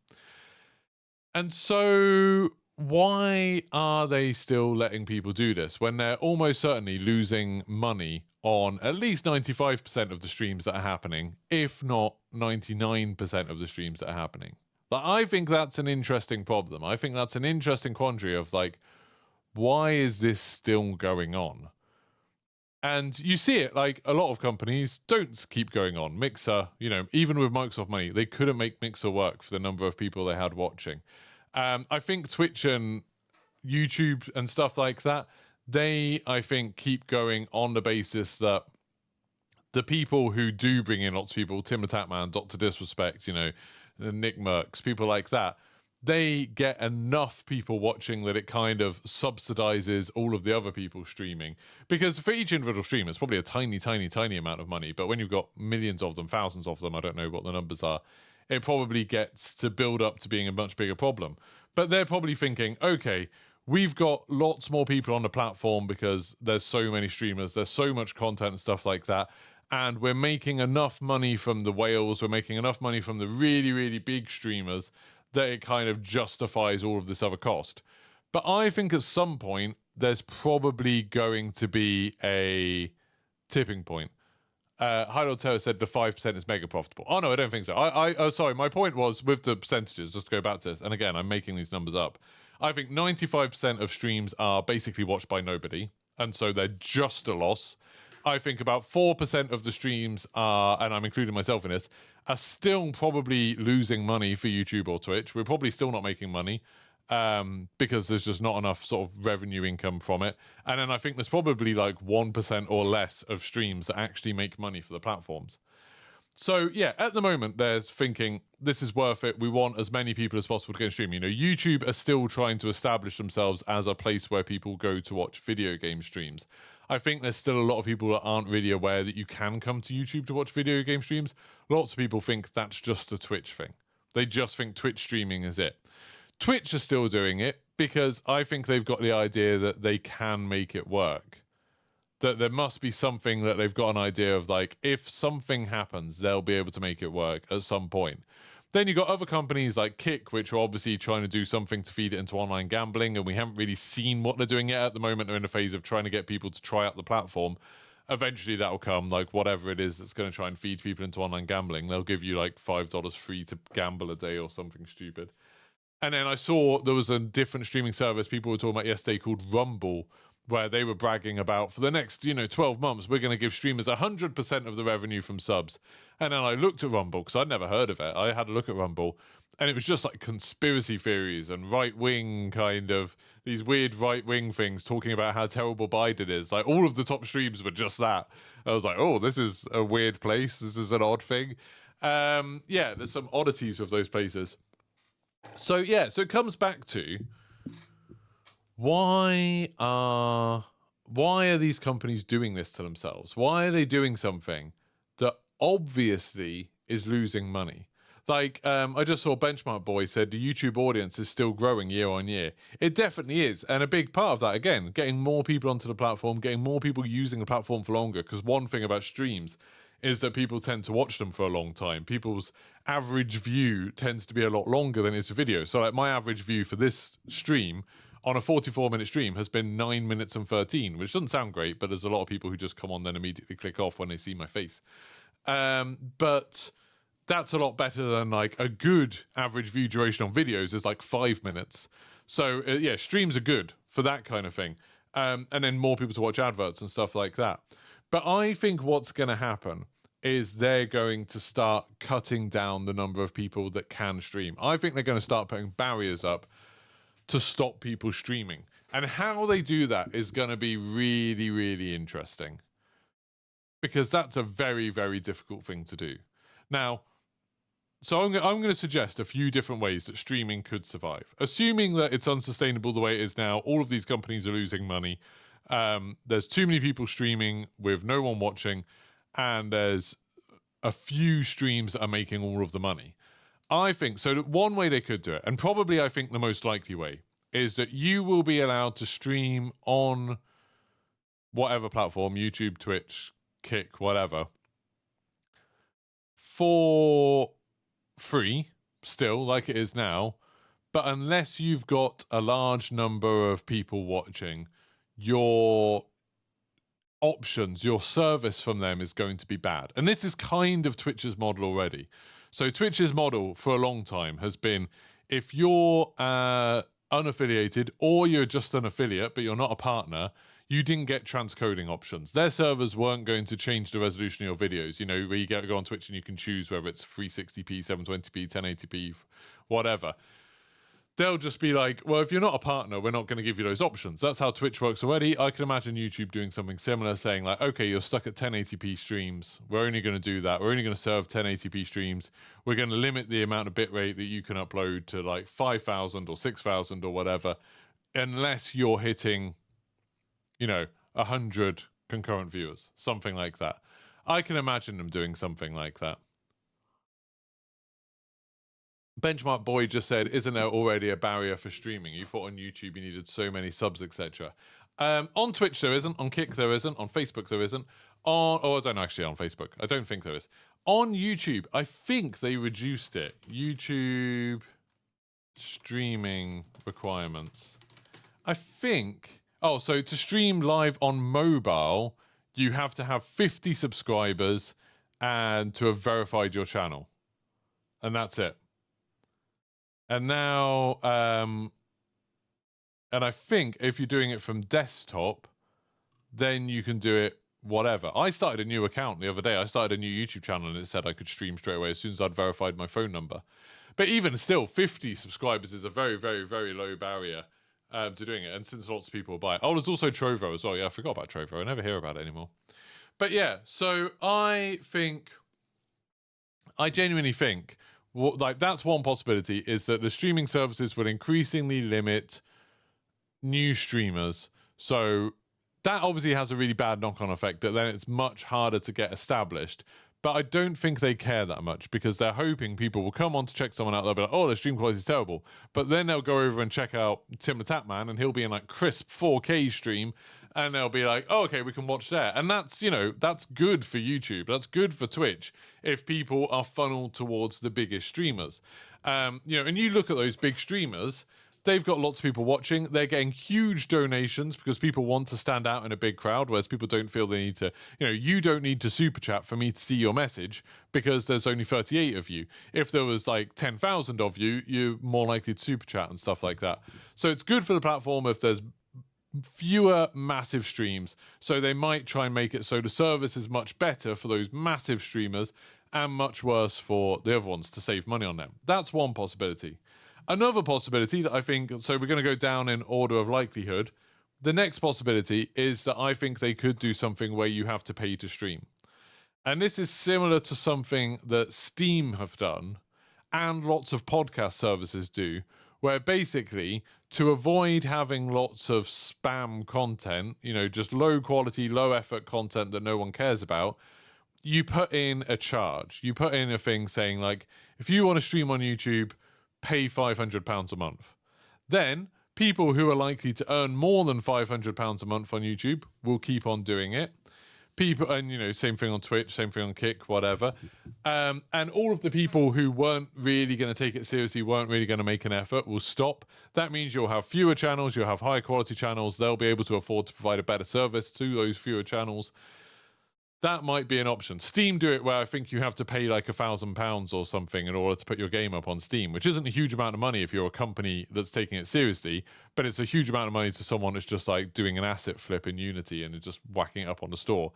And so why are they still letting people do this when they're almost certainly losing money on at least 95% of the streams that are happening, if not 99% of the streams that are happening? Like, I think that's an interesting problem. I think that's an interesting quandary of like, why is this still going on? And you see it, like, a lot of companies don't keep going on. Mixer, even with Microsoft money, they couldn't make Mixer work for the number of people they had watching. I think Twitch and YouTube and stuff like that, they, I think, keep going on the basis that the people who do bring in lots of people, Tim the Tatman, Dr. Disrespect, Nick Merckx, people like that, they get enough people watching that it kind of subsidizes all of the other people streaming. Because for each individual stream, it's probably a tiny, tiny, tiny amount of money. But when you've got millions of them, thousands of them, I don't know what the numbers are, it probably gets to build up to being a much bigger problem. But they're probably thinking, okay, we've got lots more people on the platform because there's so many streamers, there's so much content and stuff like that. And we're making enough money from the whales, we're making enough money from the really, really big streamers that it kind of justifies all of this other cost. But I think at some point, there's probably going to be a tipping point. Hylord Terror said the 5% is mega profitable. Oh, no, I don't think so. Sorry, my point was with the percentages, just to go back to this, and again, I'm making these numbers up. I think 95% of streams are basically watched by nobody, and so they're just a loss. I think about 4% of the streams are, and I'm including myself in this, are still probably losing money for YouTube or Twitch. We're probably still not making money because there's just not enough sort of revenue income from it. And then I think there's probably like 1% or less of streams that actually make money for the platforms. So yeah, at the moment they're thinking this is worth it. We want as many people as possible to go and stream. You know, YouTube are still trying to establish themselves as a place where people go to watch video game streams. I think there's still a lot of people that aren't really aware that you can come to YouTube to watch video game streams. Lots of people think that's just a Twitch thing. They just think Twitch streaming is it. Twitch are still doing it because I think they've got the idea that they can make it work. That there must be something that they've got an idea of, like, if something happens, they'll be able to make it work at some point. Then you've got other companies like Kick, which are obviously trying to do something to feed it into online gambling, and we haven't really seen what they're doing yet. At the moment, they're in a phase of trying to get people to try out the platform. Eventually, that'll come, like, whatever it is that's going to try and feed people into online gambling. They'll give you, like, $5 free to gamble a day or something stupid. And then I saw there was a different streaming service people were talking about yesterday called Rumble, where they were bragging about, for the next, 12 months, we're going to give streamers 100% of the revenue from subs. And then I looked at Rumble, because I'd never heard of it. I had a look at Rumble, and it was just like conspiracy theories and right-wing kind of, these weird right-wing things talking about how terrible Biden is. Like, all of the top streams were just that. I was like, oh, this is a weird place. This is an odd thing. Yeah, there's some oddities with those places. So, yeah, so it comes back to, why are these companies doing this to themselves? Why are they doing something that obviously is losing money? Like, I just saw Benchmark Boy said the YouTube audience is still growing year on year. It definitely is. And a big part of that, again, getting more people onto the platform, getting more people using the platform for longer. Because one thing about streams is that people tend to watch them for a long time. People's average view tends to be a lot longer than it's a video. So, like, my average view for this stream on a 44-minute stream has been 9 minutes and 13, which doesn't sound great, but there's a lot of people who just come on then immediately click off when they see my face. But that's a lot better than, like, a good average view duration on videos is like 5 minutes. So yeah, streams are good for that kind of thing. And then more people to watch adverts and stuff like that. But I think what's going to happen is they're going to start cutting down the number of people that can stream. I think they're going to start putting barriers up to stop people streaming. And how they do that is going to be really, really interesting. Because that's a very, very difficult thing to do. Now, so I'm going to suggest a few different ways that streaming could survive. Assuming that it's unsustainable the way it is now, all of these companies are losing money. There's too many people streaming with no one watching, and there's a few streams that are making all of the money. I think, so that one way they could do it, and probably I think the most likely way, is that you will be allowed to stream on whatever platform, YouTube, Twitch, Kick, whatever, for free, still, like it is now, but unless you've got a large number of people watching, your options, your service from them is going to be bad. And this is kind of Twitch's model already. So Twitch's model for a long time has been, if you're unaffiliated or you're just an affiliate but you're not a partner, you didn't get transcoding options. Their servers weren't going to change the resolution of your videos. You know, where you go on Twitch and you can choose whether it's 360p, 720p, 1080p, whatever. They'll just be like, well, if you're not a partner, we're not going to give you those options. That's how Twitch works already. I can imagine YouTube doing something similar, saying like, okay, you're stuck at 1080p streams. We're only going to do that. We're only going to serve 1080p streams. We're going to limit the amount of bitrate that you can upload to like 5,000 or 6,000 or whatever, unless you're hitting, 100 concurrent viewers, something like that. I can imagine them doing something like that. Benchmark Boy just said, isn't there already a barrier for streaming? You thought on YouTube you needed so many subs, etc. On Twitch there isn't, on Kick there isn't, on Facebook there isn't, I don't know, actually on Facebook. I don't think there is. On YouTube, I think they reduced it. YouTube streaming requirements. I think, so to stream live on mobile, you have to have 50 subscribers and to have verified your channel. And that's it. And now, and I think if you're doing it from desktop, then you can do it whatever. I started a new account the other day. I started a new YouTube channel and it said I could stream straight away as soon as I'd verified my phone number. But even still, 50 subscribers is a very, very, very low barrier to doing it. And since lots of people buy it. Oh, there's also Trovo as well. Yeah, I forgot about Trovo. I never hear about it anymore. But yeah, so I genuinely think, that's one possibility, is that the streaming services will increasingly limit new streamers. So that obviously has a really bad knock-on effect, that then it's much harder to get established. But I don't think they care that much, because they're hoping people will come on to check someone out. They'll be like, oh, the stream quality is terrible. But then they'll go over and check out Tim the Tatman, and he'll be in like crisp 4K stream, and they'll be like, oh, okay, we can watch there. And that's, that's good for YouTube. That's good for Twitch if people are funneled towards the biggest streamers. And you look at those big streamers, they've got lots of people watching. They're getting huge donations because people want to stand out in a big crowd, whereas people don't feel they need to. You don't need to super chat for me to see your message because there's only 38 of you. If there was like 10,000 of you, you're more likely to super chat and stuff like that. So it's good for the platform if there's fewer massive streams. So they might try and make it so the service is much better for those massive streamers and much worse for the other ones to save money on them. That's one possibility. Another possibility that I think, so we're going to go down in order of likelihood. The next possibility is that I think they could do something where you have to pay to stream. And this is similar to something that Steam have done and lots of podcast services do, where basically to avoid having lots of spam content, just low quality, low effort content that no one cares about, you put in a charge. You put in a thing saying like, if you want to stream on YouTube, pay £500 a month. Then people who are likely to earn more than £500 a month on YouTube will keep on doing it. People, and same thing on Twitch, same thing on Kick, whatever. And all of the people who weren't really going to take it seriously, weren't really going to make an effort, will stop. That means you'll have fewer channels, you'll have high quality channels. They'll be able to afford to provide a better service to those fewer channels. That might be an option. Steam do it where I think you have to pay like £1,000 or something in order to put your game up on Steam, which isn't a huge amount of money if you're a company that's taking it seriously, but it's a huge amount of money to someone that's just like doing an asset flip in Unity and just whacking it up on the store.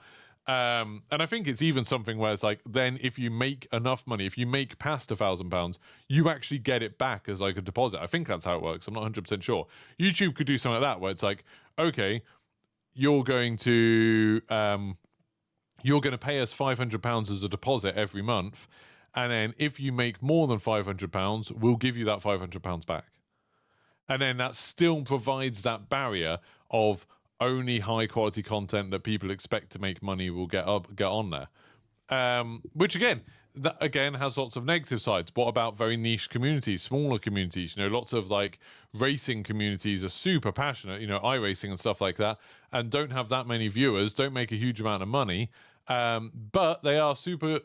And I think it's even something where it's like, then if you make enough money, if you make past £1,000, you actually get it back as like a deposit. I think that's how it works. I'm not 100% sure. YouTube could do something like that where it's like, okay, you're going to pay us £500 as a deposit every month, and then if you make more than £500, we'll give you that £500 back. And then that still provides that barrier of only high quality content that people expect to make money will get on there. Which again has lots of negative sides. What about very niche communities, smaller communities? Lots of like racing communities are super passionate, iRacing and stuff like that, and don't have that many viewers, don't make a huge amount of money. But they are super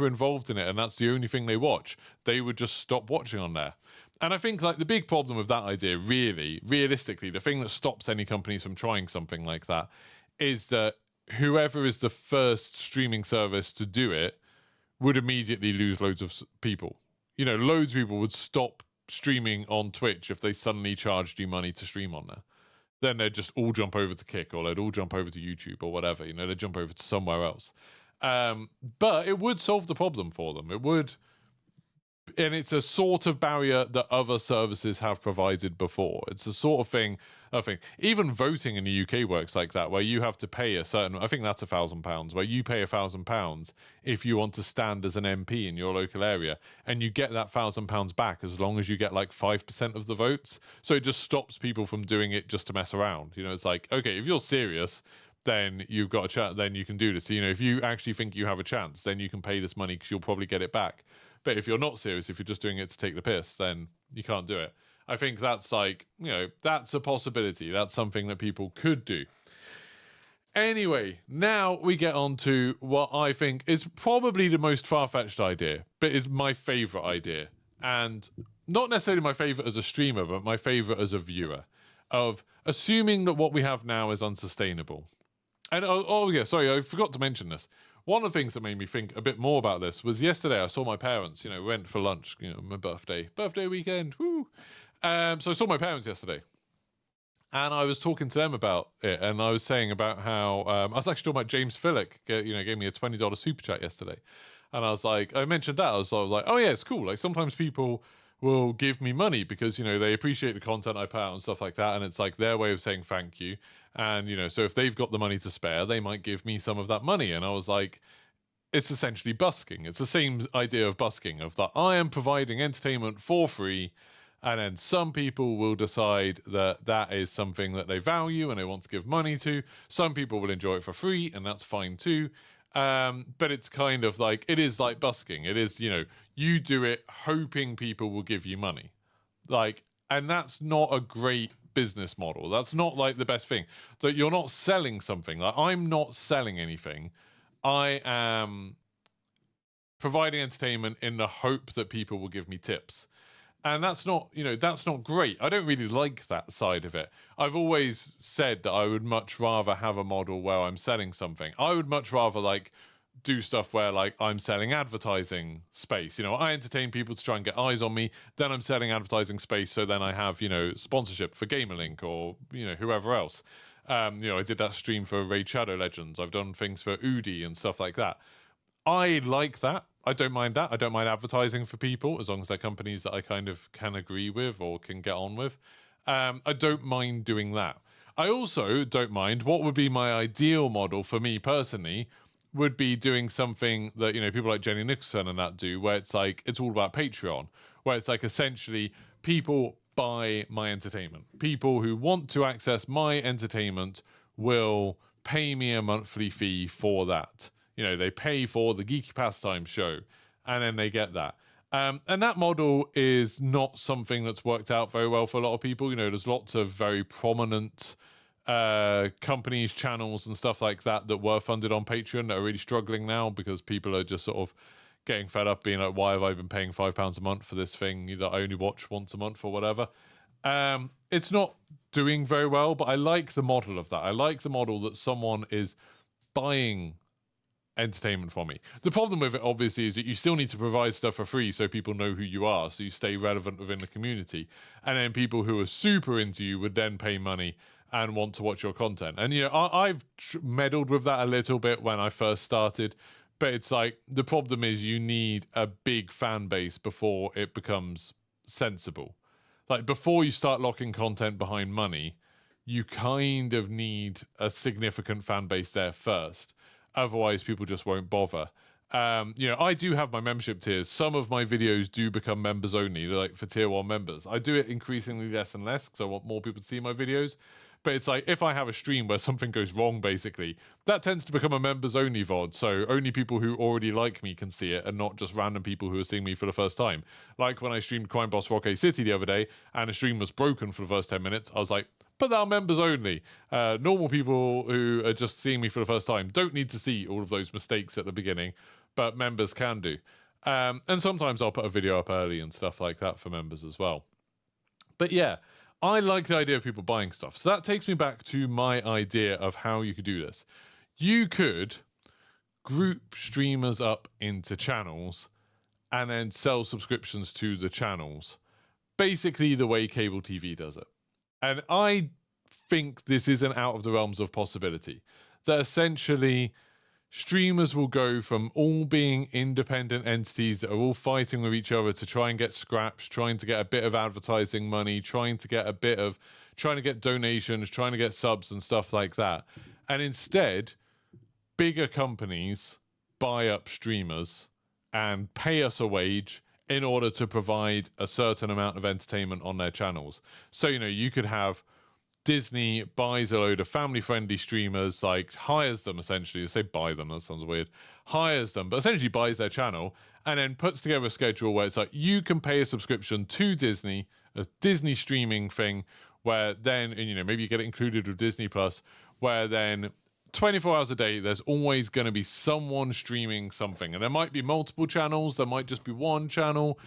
involved in it, and that's the only thing they watch. They would just stop watching on there. And I think like the big problem with that idea, realistically, the thing that stops any companies from trying something like that is that whoever is the first streaming service to do it would immediately lose loads of people. Loads of people would stop streaming on Twitch if they suddenly charged you money to stream on there. Then they'd just all jump over to Kick, or they'd all jump over to YouTube or whatever. They'd jump over to somewhere else. But it would solve the problem for them. It would. And it's a sort of barrier that other services have provided before. It's a sort of thing. Even voting in the UK works like that, where you have to pay a certain. I think that's £1,000, where you pay £1,000 if you want to stand as an MP in your local area, and you get that £1,000 back as long as you get like 5% of the votes. So it just stops people from doing it just to mess around. It's like, okay, if you're serious, then you've got a chance. Then you can do this. If you actually think you have a chance, then you can pay this money because you'll probably get it back. But if you're not serious, if you're just doing it to take the piss, then you can't do it. I think that's like, that's a possibility. That's something that people could do. Anyway, now we get on to what I think is probably the most far-fetched idea, but is my favorite idea. And not necessarily my favorite as a streamer, but my favorite as a viewer, of assuming that what we have now is unsustainable. And I forgot to mention this. One of the things that made me think a bit more about this was yesterday I saw my parents, we went for lunch, my birthday weekend, woo. So I saw my parents yesterday. And I was talking to them about it, and I was saying about how I was actually talking about James Phillick, gave me a $20 super chat yesterday, and I was like, I mentioned that I was like, oh yeah, it's cool. Like sometimes people will give me money because they appreciate the content I put out and stuff like that, and it's like their way of saying thank you. And so if they've got the money to spare, they might give me some of that money. And I was like, it's essentially busking. It's the same idea of busking, of that I am providing entertainment for free, and then some people will decide that that is something that they value and they want to give money to. Some people will enjoy it for free, and that's fine too. But it's kind of like, it is like busking. It is, you do it hoping people will give you money. Like, and that's not a great business model. That's not like the best thing. That you're not selling something. Like, I'm not selling anything. I am providing entertainment in the hope that people will give me tips. And that's not great. I don't really like that side of it. I've always said that I would much rather have a model where I'm selling something. I would much rather like do stuff where like I'm selling advertising space. I entertain people to try and get eyes on me. Then I'm selling advertising space. So then I have, sponsorship for Gamerlink or, whoever else. I did that stream for Raid Shadow Legends. I've done things for Udi and stuff like that. I like that. I don't mind that. I don't mind advertising for people as long as they're companies that I kind of can agree with or can get on with. I don't mind doing that. I also don't mind, what would be my ideal model for me personally would be doing something that, people like Jenny Nicholson and that do, where it's like, it's all about Patreon, where it's like essentially people buy my entertainment. People who want to access my entertainment will pay me a monthly fee for that. They pay for the Geeky Pastimes show, and then they get that. And that model is not something that's worked out very well for a lot of people. There's lots of very prominent companies, channels, and stuff like that were funded on Patreon that are really struggling now because people are just sort of getting fed up, being like, why have I been paying £5 a month for this thing that I only watch once a month or whatever? It's not doing very well, but I like the model of that. I like the model that someone is buying entertainment from me. The problem with it obviously is that you still need to provide stuff for free so people know who you are, so you stay relevant within the community, and then people who are super into you would then pay money and want to watch your content. And I've meddled with that a little bit when I first started, but it's like the problem is you need a big fan base before it becomes sensible. Like before you start locking content behind money, you kind of need a significant fan base there first. Otherwise, people just won't bother. I do have my membership tiers. Some of my videos do become members only, like for tier 1 members. I do it increasingly less and less because I want more people to see my videos. But it's like, if I have a stream where something goes wrong, basically, that tends to become a members only VOD. So only people who already like me can see it and not just random people who are seeing me for the first time. Like when I streamed Crime Boss Rock City the other day and the stream was broken for the first 10 minutes, I was like, but they are members only. Normal people who are just seeing me for the first time don't need to see all of those mistakes at the beginning, but members can do. And sometimes I'll put a video up early and stuff like that for members as well. But yeah, I like the idea of people buying stuff. So that takes me back to my idea of how you could do this. You could group streamers up into channels and then sell subscriptions to the channels. Basically the way cable TV does it. And I think this isn't out of the realms of possibility. That essentially streamers will go from all being independent entities that are all fighting with each other to try and get scraps, trying to get a bit of advertising money, trying to get donations, trying to get subs and stuff like that. And instead, bigger companies buy up streamers and pay us a wage in order to provide a certain amount of entertainment on their channels. So, you could have Disney buys a load of family-friendly streamers, like hires them essentially. Say buy them, that sounds weird. Hires them, but essentially buys their channel and then puts together a schedule where it's like you can pay a subscription to Disney, a Disney streaming thing, where then, and maybe you get it included with Disney Plus, where then 24 hours a day, there's always going to be someone streaming something. And there might be multiple channels. There might just be one channel.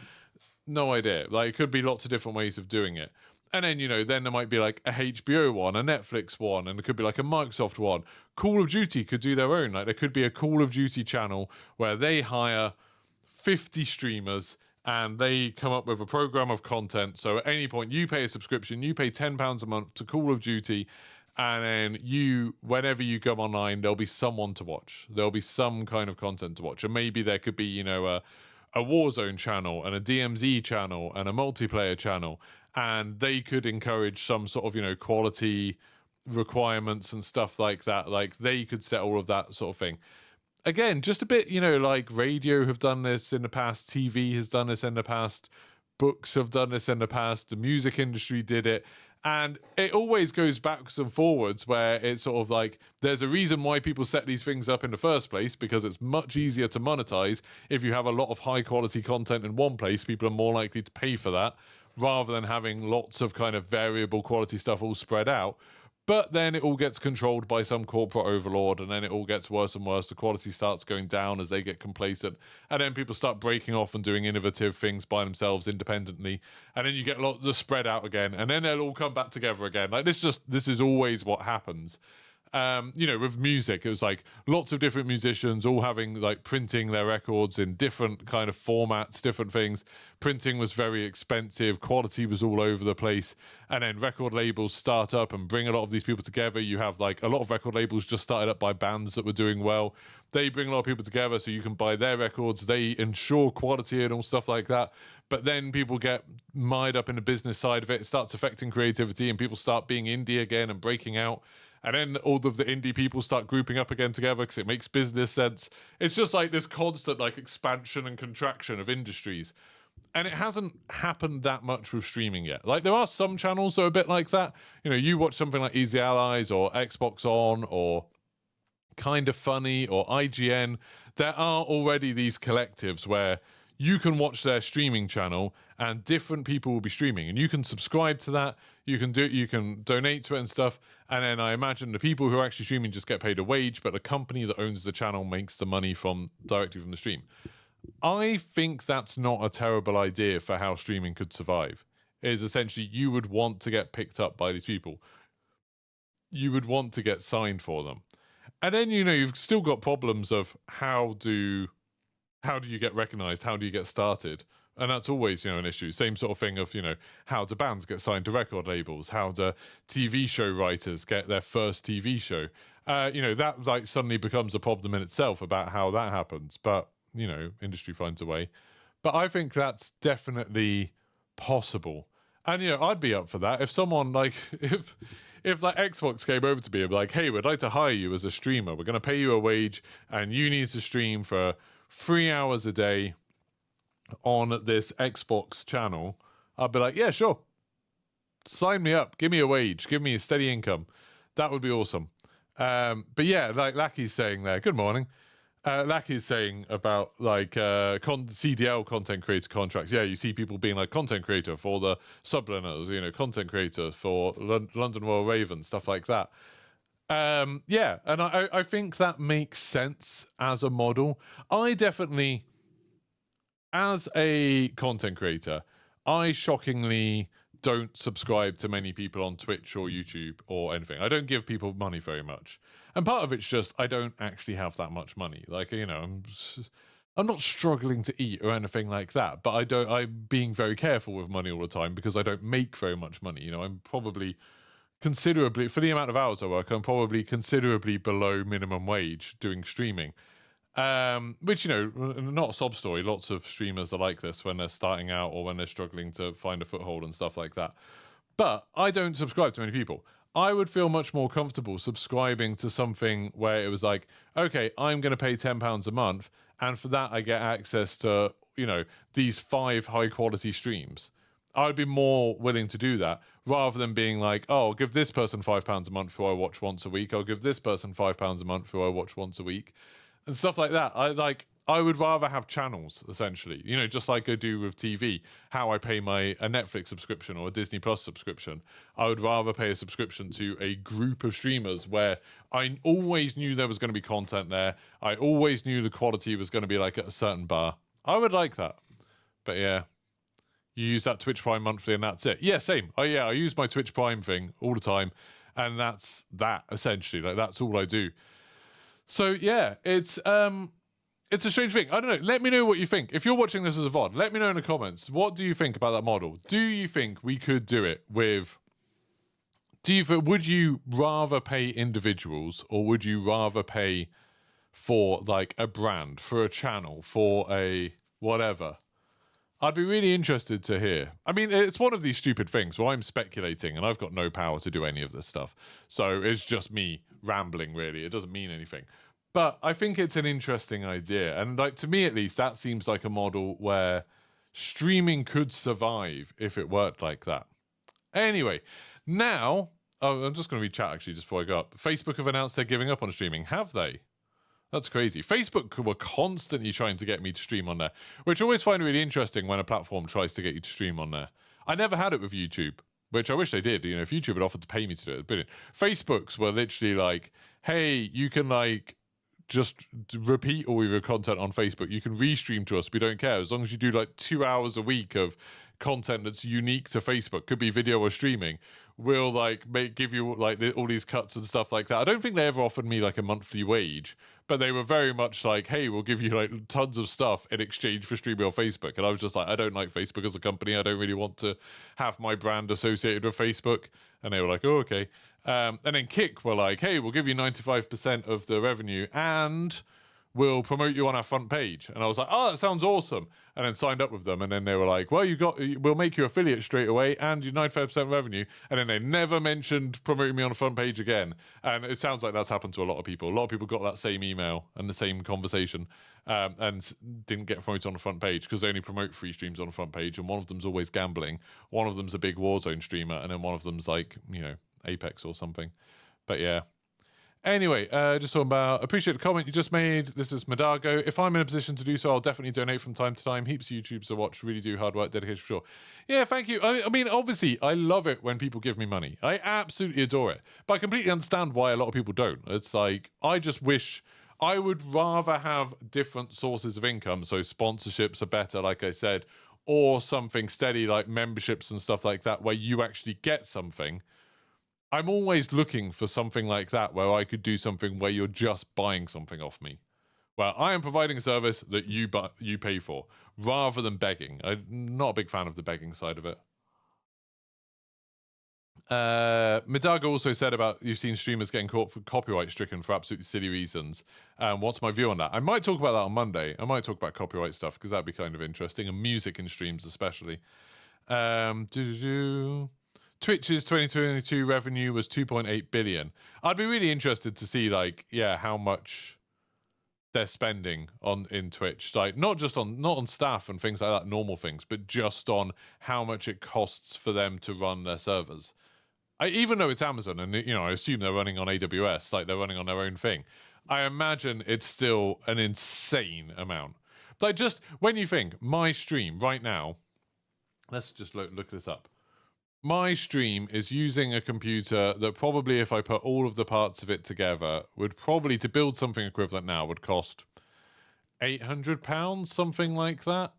No idea. Like, it could be lots of different ways of doing it. And then, then there might be like a HBO one, a Netflix one, and it could be like a Microsoft one. Call of Duty could do their own. Like, there could be a Call of Duty channel where they hire 50 streamers and they come up with a program of content. So at any point, you pay a subscription, you pay £10 a month to Call of Duty, and then whenever you go online, there'll be someone to watch. There'll be some kind of content to watch. And maybe there could be, a Warzone channel and a DMZ channel and a multiplayer channel. And they could encourage some sort of, quality requirements and stuff like that. Like they could set all of that sort of thing. Again, just a bit, like radio have done this in the past, TV has done this in the past, books have done this in the past, the music industry did it. And it always goes backwards and forwards where it's sort of like there's a reason why people set these things up in the first place, because it's much easier to monetize. If you have a lot of high quality content in one place, people are more likely to pay for that rather than having lots of kind of variable quality stuff all spread out. But then it all gets controlled by some corporate overlord, and then it all gets worse and worse. The quality starts going down as they get complacent, and then people start breaking off and doing innovative things by themselves independently, and then you get the spread out again, and then they'll all come back together again. Like this is always what happens. With music, it was like lots of different musicians all having like printing their records in different kind of formats, different things. Printing was very expensive, quality was all over the place, and then record labels start up and bring a lot of these people together. You have like a lot of record labels just started up by bands that were doing well. They bring a lot of people together so you can buy their records. They ensure quality and all stuff like that. But then people get mired up in the business side of it. It starts affecting creativity, and people start being indie again and breaking out. And then all of the indie people start grouping up again together because it makes business sense. It's just like this constant like expansion and contraction of industries. And it hasn't happened that much with streaming yet. Like there are some channels that are a bit like that. You watch something like Easy Allies or Xbox On or Kind of Funny or IGN. There are already these collectives where you can watch their streaming channel and different people will be streaming, and you can subscribe to that. You can donate to it and stuff. And then I imagine the people who are actually streaming just get paid a wage, but the company that owns the channel makes the money directly from the stream. I think that's not a terrible idea for how streaming could survive. Is essentially you would want to get picked up by these people. You would want to get signed for them. And then, you've still got problems of how do you get recognized? How do you get started? And that's always, an issue. Same sort of thing of, how do bands get signed to record labels? How do TV show writers get their first TV show? That like suddenly becomes a problem in itself about how that happens. But, industry finds a way. But I think that's definitely possible. And, I'd be up for that. If someone like, if like Xbox came over to me and be like, hey, we'd like to hire you as a streamer. We're going to pay you a wage and you need to stream for 3 hours a day on this Xbox channel, I'd be like, yeah, sure. Sign me up. Give me a wage. Give me a steady income. That would be awesome. But yeah, like Lacky's saying there, good morning. Lacky's saying about like CDL content creator contracts. Yeah, you see people being like content creator for the Subliners, content creator for London Royal Ravens, stuff like that. Yeah, and I think that makes sense as a model. I definitely, as a content creator, I shockingly don't subscribe to many people on Twitch or YouTube or anything. I don't give people money very much. And part of it's just I don't actually have that much money. Like, I'm not struggling to eat or anything like that, but I'm being very careful with money all the time because I don't make very much money. I'm probably considerably, for the amount of hours I work, I'm probably considerably below minimum wage doing streaming. Which, not a sob story. Lots of streamers are like this when they're starting out or when they're struggling to find a foothold and stuff like that. But I don't subscribe to many people. I would feel much more comfortable subscribing to something where it was like, okay, I'm going to pay £10 a month, and for that I get access to, these 5 high quality streams. I would be more willing to do that rather than being like, oh, I'll give this person £5 a month who I watch once a week. I'll give this person £5 a month who I watch once a week, and stuff like that. I would rather have channels, essentially, just like I do with TV, how I pay a Netflix subscription or a Disney Plus subscription. I would rather pay a subscription to a group of streamers where I always knew there was going to be content there. I always knew the quality was going to be like at a certain bar. I would like that. But yeah, you use that Twitch Prime monthly and that's it. Yeah, same. I use my Twitch Prime thing all the time, and that's that, essentially. Like, that's all I do. So yeah, it's It's a strange thing. I don't know. Let me know what you think. If you're watching this as a VOD, let me know in the comments. What do you think about that model? Do you think we could do it with... would you rather pay individuals, or would you rather pay for like a brand, for a channel, for a whatever? I'd be really interested to hear. I mean, it's one of these stupid things where I'm speculating and I've got no power to do any of this stuff. So it's just me rambling, really. It doesn't mean anything. But I think it's an interesting idea. And like, to me at least, that seems like a model where streaming could survive if it worked like that. Anyway, now... Oh, I'm just going to read chat, actually, just before I go up. Facebook have announced they're giving up on streaming. Have they? That's crazy. Facebook were constantly trying to get me to stream on there, which I always find really interesting when a platform tries to get you to stream on there. I never had it with YouTube, which I wish they did. You know, if YouTube had offered to pay me to do it, brilliant. Facebook's were literally like, hey, you can like just repeat all of your content on Facebook. You can restream to us. We don't care. As long as you do like 2 hours a week of content that's unique to Facebook, could be video or streaming, we'll like give you like all these cuts and stuff like that. I don't think they ever offered me like a monthly wage, but they were very much like, hey, we'll give you like tons of stuff in exchange for streaming on Facebook. And I was just like, I don't like Facebook as a company. I don't really want to have my brand associated with Facebook. And they were like, oh, okay. And then Kick were like, hey, we'll give you 95% of the revenue and we'll promote you on our front page. And I was like, oh, that sounds awesome. And then signed up with them. And then they were like, well, we'll make you affiliate straight away and your 95% revenue. And then they never mentioned promoting me on the front page again. And it sounds like that's happened to a lot of people. A lot of people got that same email and the same conversation and didn't get promoted on the front page because they only promote free streams on the front page. And one of them's always gambling. One of them's a big Warzone streamer. And then one of them's like, you know, Apex or something. But yeah. Anyway, just talking about, appreciate the comment you just made. This is Madago. If I'm in a position to do so, I'll definitely donate from time to time. Heaps of YouTubers to watch. Really do hard work, dedication for sure. Yeah, thank you. I mean, obviously, I love it when people give me money. I absolutely adore it. But I completely understand why a lot of people don't. It's like, I just wish... I would rather have different sources of income. So sponsorships are better, like I said, or something steady like memberships and stuff like that, where you actually get something. I'm always looking for something like that where I could do something where you're just buying something off me. Where I am providing a service that you pay for, rather than begging. I'm not a big fan of the begging side of it. Midago also said about you've seen streamers getting caught for copyright stricken for absolutely silly reasons. What's my view on that? I might talk about that on Monday. I might talk about copyright stuff because that'd be kind of interesting, and music in streams especially. Twitch's 2022 revenue was 2.8 billion. I'd be really interested to see, like, yeah, how much they're spending in Twitch, like not on staff and things like that, normal things, but just on how much it costs for them to run their servers. Even though it's Amazon, and you know, I assume they're running on AWS, like they're running on their own thing. I imagine it's still an insane amount. Like, just when you think my stream right now, let's just look this up. My stream is using a computer that probably, if I put all of the parts of it together, would probably, to build something equivalent now, would cost £800, something like that.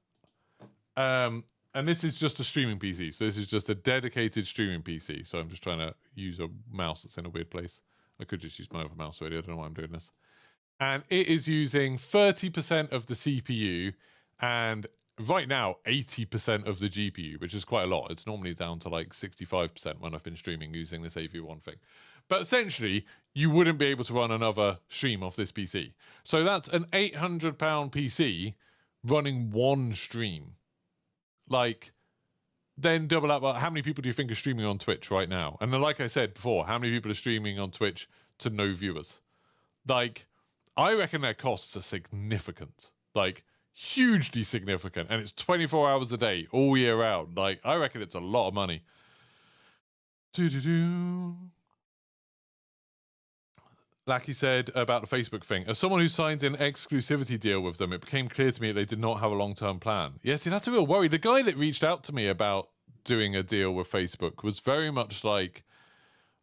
And this is just a streaming PC. So this is just a dedicated streaming PC. So I'm just trying to use a mouse that's in a weird place. I could just use my other mouse already. I don't know why I'm doing this. And it is using 30% of the CPU and right now 80% of the GPU, which is quite a lot. It's normally down to like 65% when I've been streaming using this AV1 thing. But essentially, you wouldn't be able to run another stream off this PC. So that's an £800 PC running one stream. Like, then double up. How many people do you think are streaming on Twitch right now? And then, like I said before, how many people are streaming on Twitch to no viewers? Like, I reckon their costs are significant. Like, hugely significant. And it's 24 hours a day, all year round. Like, I reckon it's a lot of money. Like he said about the Facebook thing, as someone who signed an exclusivity deal with them, it became clear to me they did not have a long-term plan. Yeah, see, that's a real worry. The guy that reached out to me about doing a deal with Facebook was very much like,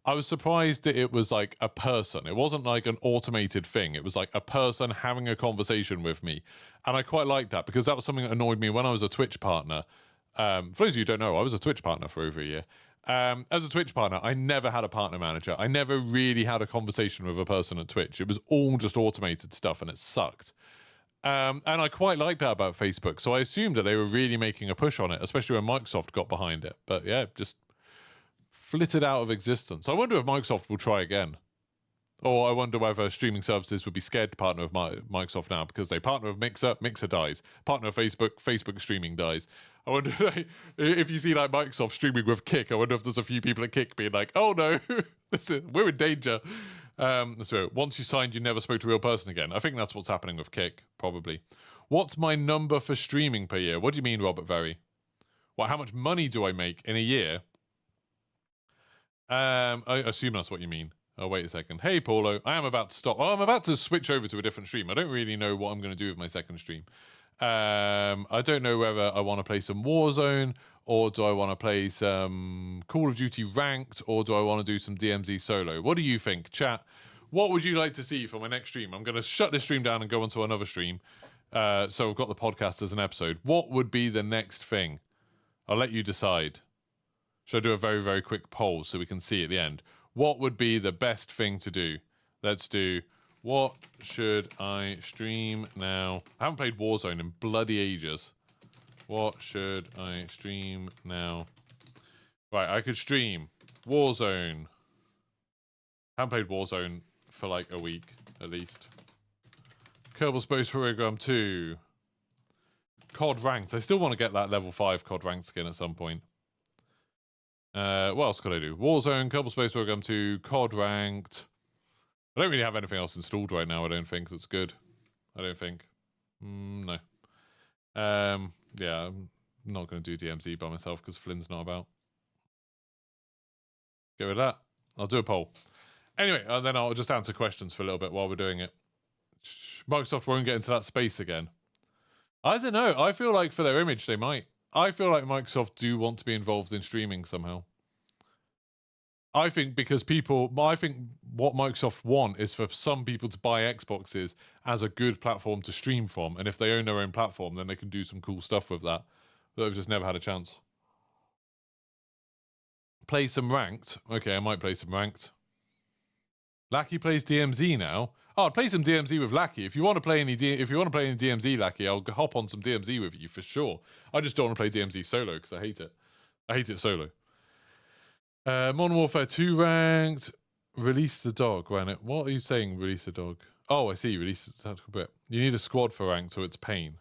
I was surprised that it was like a person. It wasn't like an automated thing. It was like a person having a conversation with me. And I quite liked that because that was something that annoyed me when I was a Twitch partner. For those of you who don't know, I was a Twitch partner for over a year. As a Twitch partner, I never had a partner manager. I never really had a conversation with a person at Twitch. It was all just automated stuff and it sucked. And I quite liked that about Facebook. So I assumed that they were really making a push on it, especially when Microsoft got behind it. But yeah, just flitted out of existence. I wonder if Microsoft will try again. Or I wonder whether streaming services would be scared to partner with Microsoft now because they partner with Mixer, Mixer dies. Partner with Facebook, Facebook streaming dies. I wonder if you see like Microsoft streaming with Kick, I wonder if there's a few people at Kick being like, oh no, we're in danger. So once you signed, you never spoke to a real person again. I think that's what's happening with Kick, probably. What's my number for streaming per year? What do you mean, Robert Very? Well, how much money do I make in a year? I assume that's what you mean. Oh, wait a second. Hey, Paulo, I am about to stop. Oh, I'm about to switch over to a different stream. I don't really know what I'm going to do with my second stream. I don't know whether I want to play some Warzone, or do I want to play some Call of Duty Ranked, or do I want to do some DMZ solo? What do you think, chat? What would you like to see for my next stream? I'm going to shut this stream down and go onto another stream. So I've got the podcast as an episode. What would be the next thing? I'll let you decide. Should I do a very, very quick poll so we can see at the end? What would be the best thing to do? Let's do, what should I stream now? I haven't played Warzone in bloody ages. What should I stream now? Right, I could stream Warzone. I haven't played Warzone for like a week, at least. Kerbal Space Program 2. COD Ranked. I still want to get that level 5 COD Ranked skin at some point. What else could I do? Warzone, Kerbal Space Program 2, COD Ranked. I don't really have anything else installed right now, I don't think. That's good. I don't think. No. Yeah, I'm not going to do DMZ by myself because Flynn's not about. Get rid of that. I'll do a poll. Anyway, and then I'll just answer questions for a little bit while we're doing it. Microsoft won't get into that space again. I don't know. I feel like for their image, they might. I feel like Microsoft do want to be involved in streaming somehow. I think because I think what Microsoft want is for some people to buy Xboxes as a good platform to stream from. And if they own their own platform, then they can do some cool stuff with that. But they've just never had a chance. Play some Ranked. Okay, I might play some Ranked. Lackey plays DMZ now. Oh, I'd play some DMZ with Lackey. If you want to play any DMZ, Lackey, I'll hop on some DMZ with you for sure. I just don't want to play DMZ solo because I hate it. I hate it solo. Modern Warfare 2 Ranked. Release the dog, ran it. What are you saying, release the dog? Oh, I see, release the tactical bit. You need a squad for Ranked, so it's pain.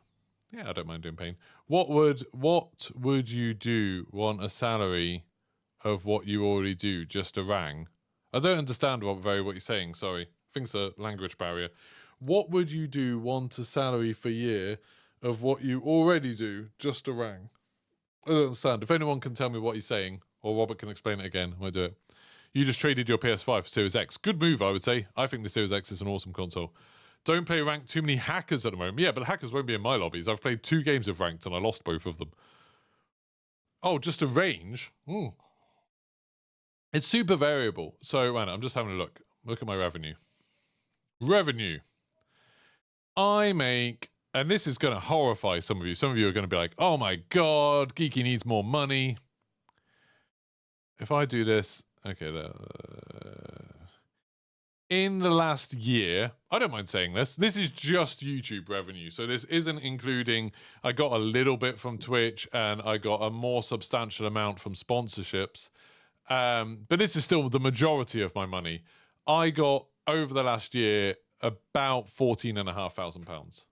Yeah, I don't mind doing pain. What would you do? Want a salary of what you already do, just a rang? I don't understand what you're saying, sorry. I think it's a language barrier. What would you do? Want a salary for year of what you already do, just a rang? I don't understand. If anyone can tell me what he's saying, or Robert can explain it again, I might do it. You just traded your PS5 for Series X. Good move, I would say. I think the Series X is an awesome console. Don't play Ranked, too many hackers at the moment. Yeah, but the hackers won't be in my lobbies. I've played 2 games of Ranked and I lost both of them. Oh, just a range? It's super variable. So, I'm just having a look. Look at my revenue. Revenue. I make, and this is going to horrify some of you. Some of you are going to be like, oh my God, Geeky needs more money. If I do this, okay, in the last year, I don't mind saying this is just YouTube revenue. So this isn't including, I got a little bit from Twitch and I got a more substantial amount from sponsorships. But this is still the majority of my money. I got, over the last year, about £14,500.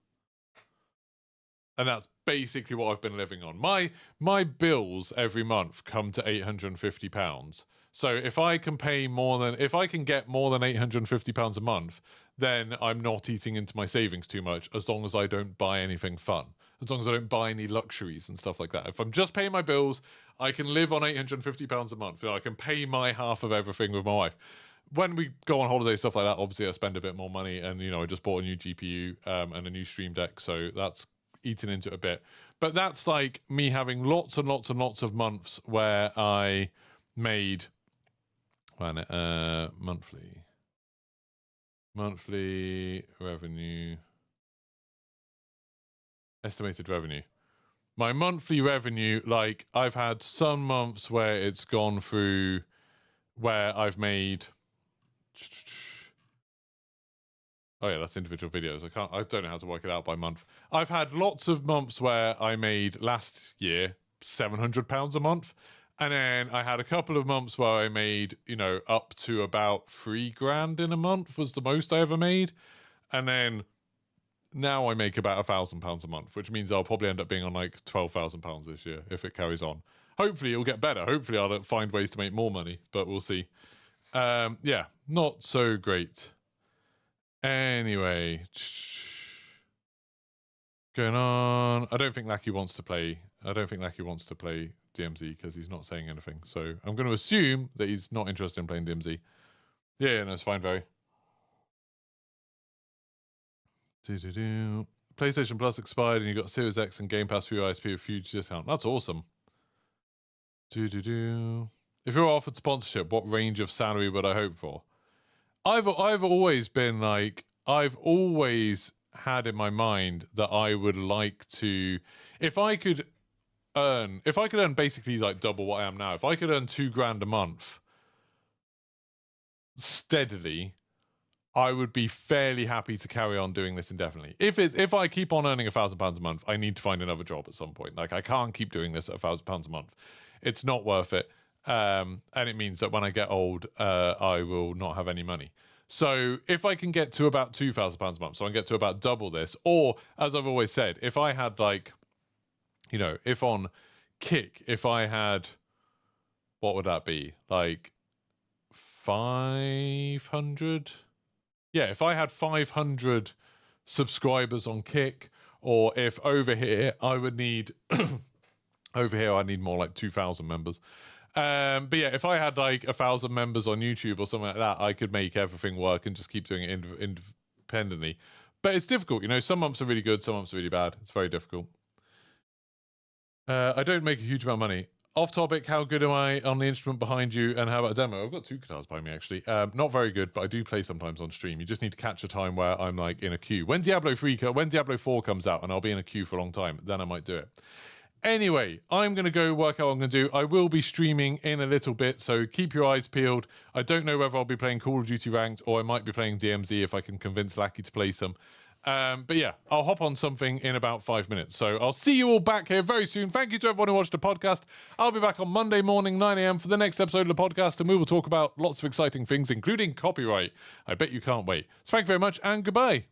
And that's basically what I've been living on. My bills every month come to £850. So if I can get more than £850 a month, then I'm not eating into my savings too much, as long as I don't buy anything fun. As long as I don't buy any luxuries and stuff like that. If I'm just paying my bills, I can live on £850 a month. I can pay my half of everything with my wife. When we go on holiday, stuff like that, obviously I spend a bit more money, and I just bought a new GPU and a new Stream Deck, so that's eaten into it a bit. But that's like me having lots and lots and lots of months where I made monthly revenue, estimated revenue. My monthly revenue, like I've had some months where it's gone through where I've made Oh yeah, that's individual videos. I don't know how to work it out by month. I've had lots of months where I made last year £700 a month. And then I had a couple of months where I made, up to about £3,000 in a month was the most I ever made. And then now I make about £1,000 a month, which means I'll probably end up being on like £12,000 this year if it carries on. Hopefully it'll get better. Hopefully I'll find ways to make more money, but we'll see. Yeah, not so great. Anyway, going on. I don't think Lackey wants to play DMZ because he's not saying anything. So I'm going to assume that he's not interested in playing DMZ. Yeah, no, it's fine, very. PlayStation Plus expired and you got Series X and Game Pass through ISP with huge discount. That's awesome. If you're offered sponsorship, what range of salary would I hope for? I've always been like, I've always had in my mind that I would like to, if I could earn basically like double what I am now, if I could earn £2,000 a month steadily, I would be fairly happy to carry on doing this indefinitely. If I keep on earning £1,000 a month, I need to find another job at some point. Like, I can't keep doing this at £1,000 a month. It's not worth it. And it means that when I get old, I will not have any money. So if I can get to about £2,000 a month, so I can get to about double this, or as I've always said, if I had like, if on Kick, if I had, what would that be? Like 500? Yeah, if I had 500 subscribers on Kick, or if over here I would need, over here I need more like 2,000 members. But yeah, if I had like 1,000 members on YouTube or something like that, I could make everything work and just keep doing it independently. But it's difficult, some months are really good, some months are really bad. It's very difficult. I don't make a huge amount of money. Off topic, how good am I on the instrument behind you, and how about a demo? I've got 2 guitars behind me, actually. Not very good, but I do play sometimes on stream. You just need to catch a time where I'm like in a queue. When Diablo 4 comes out and I'll be in a queue for a long time, then I might do it. Anyway, I'm going to go work out what I'm going to do. I will be streaming in a little bit, so keep your eyes peeled. I don't know whether I'll be playing Call of Duty Ranked, or I might be playing DMZ if I can convince Lackey to play some. But yeah, I'll hop on something in about 5 minutes. So I'll see you all back here very soon. Thank you to everyone who watched the podcast. I'll be back on Monday morning, 9 a.m. for the next episode of the podcast, and we will talk about lots of exciting things, including copyright. I bet you can't wait. So thank you very much, and goodbye.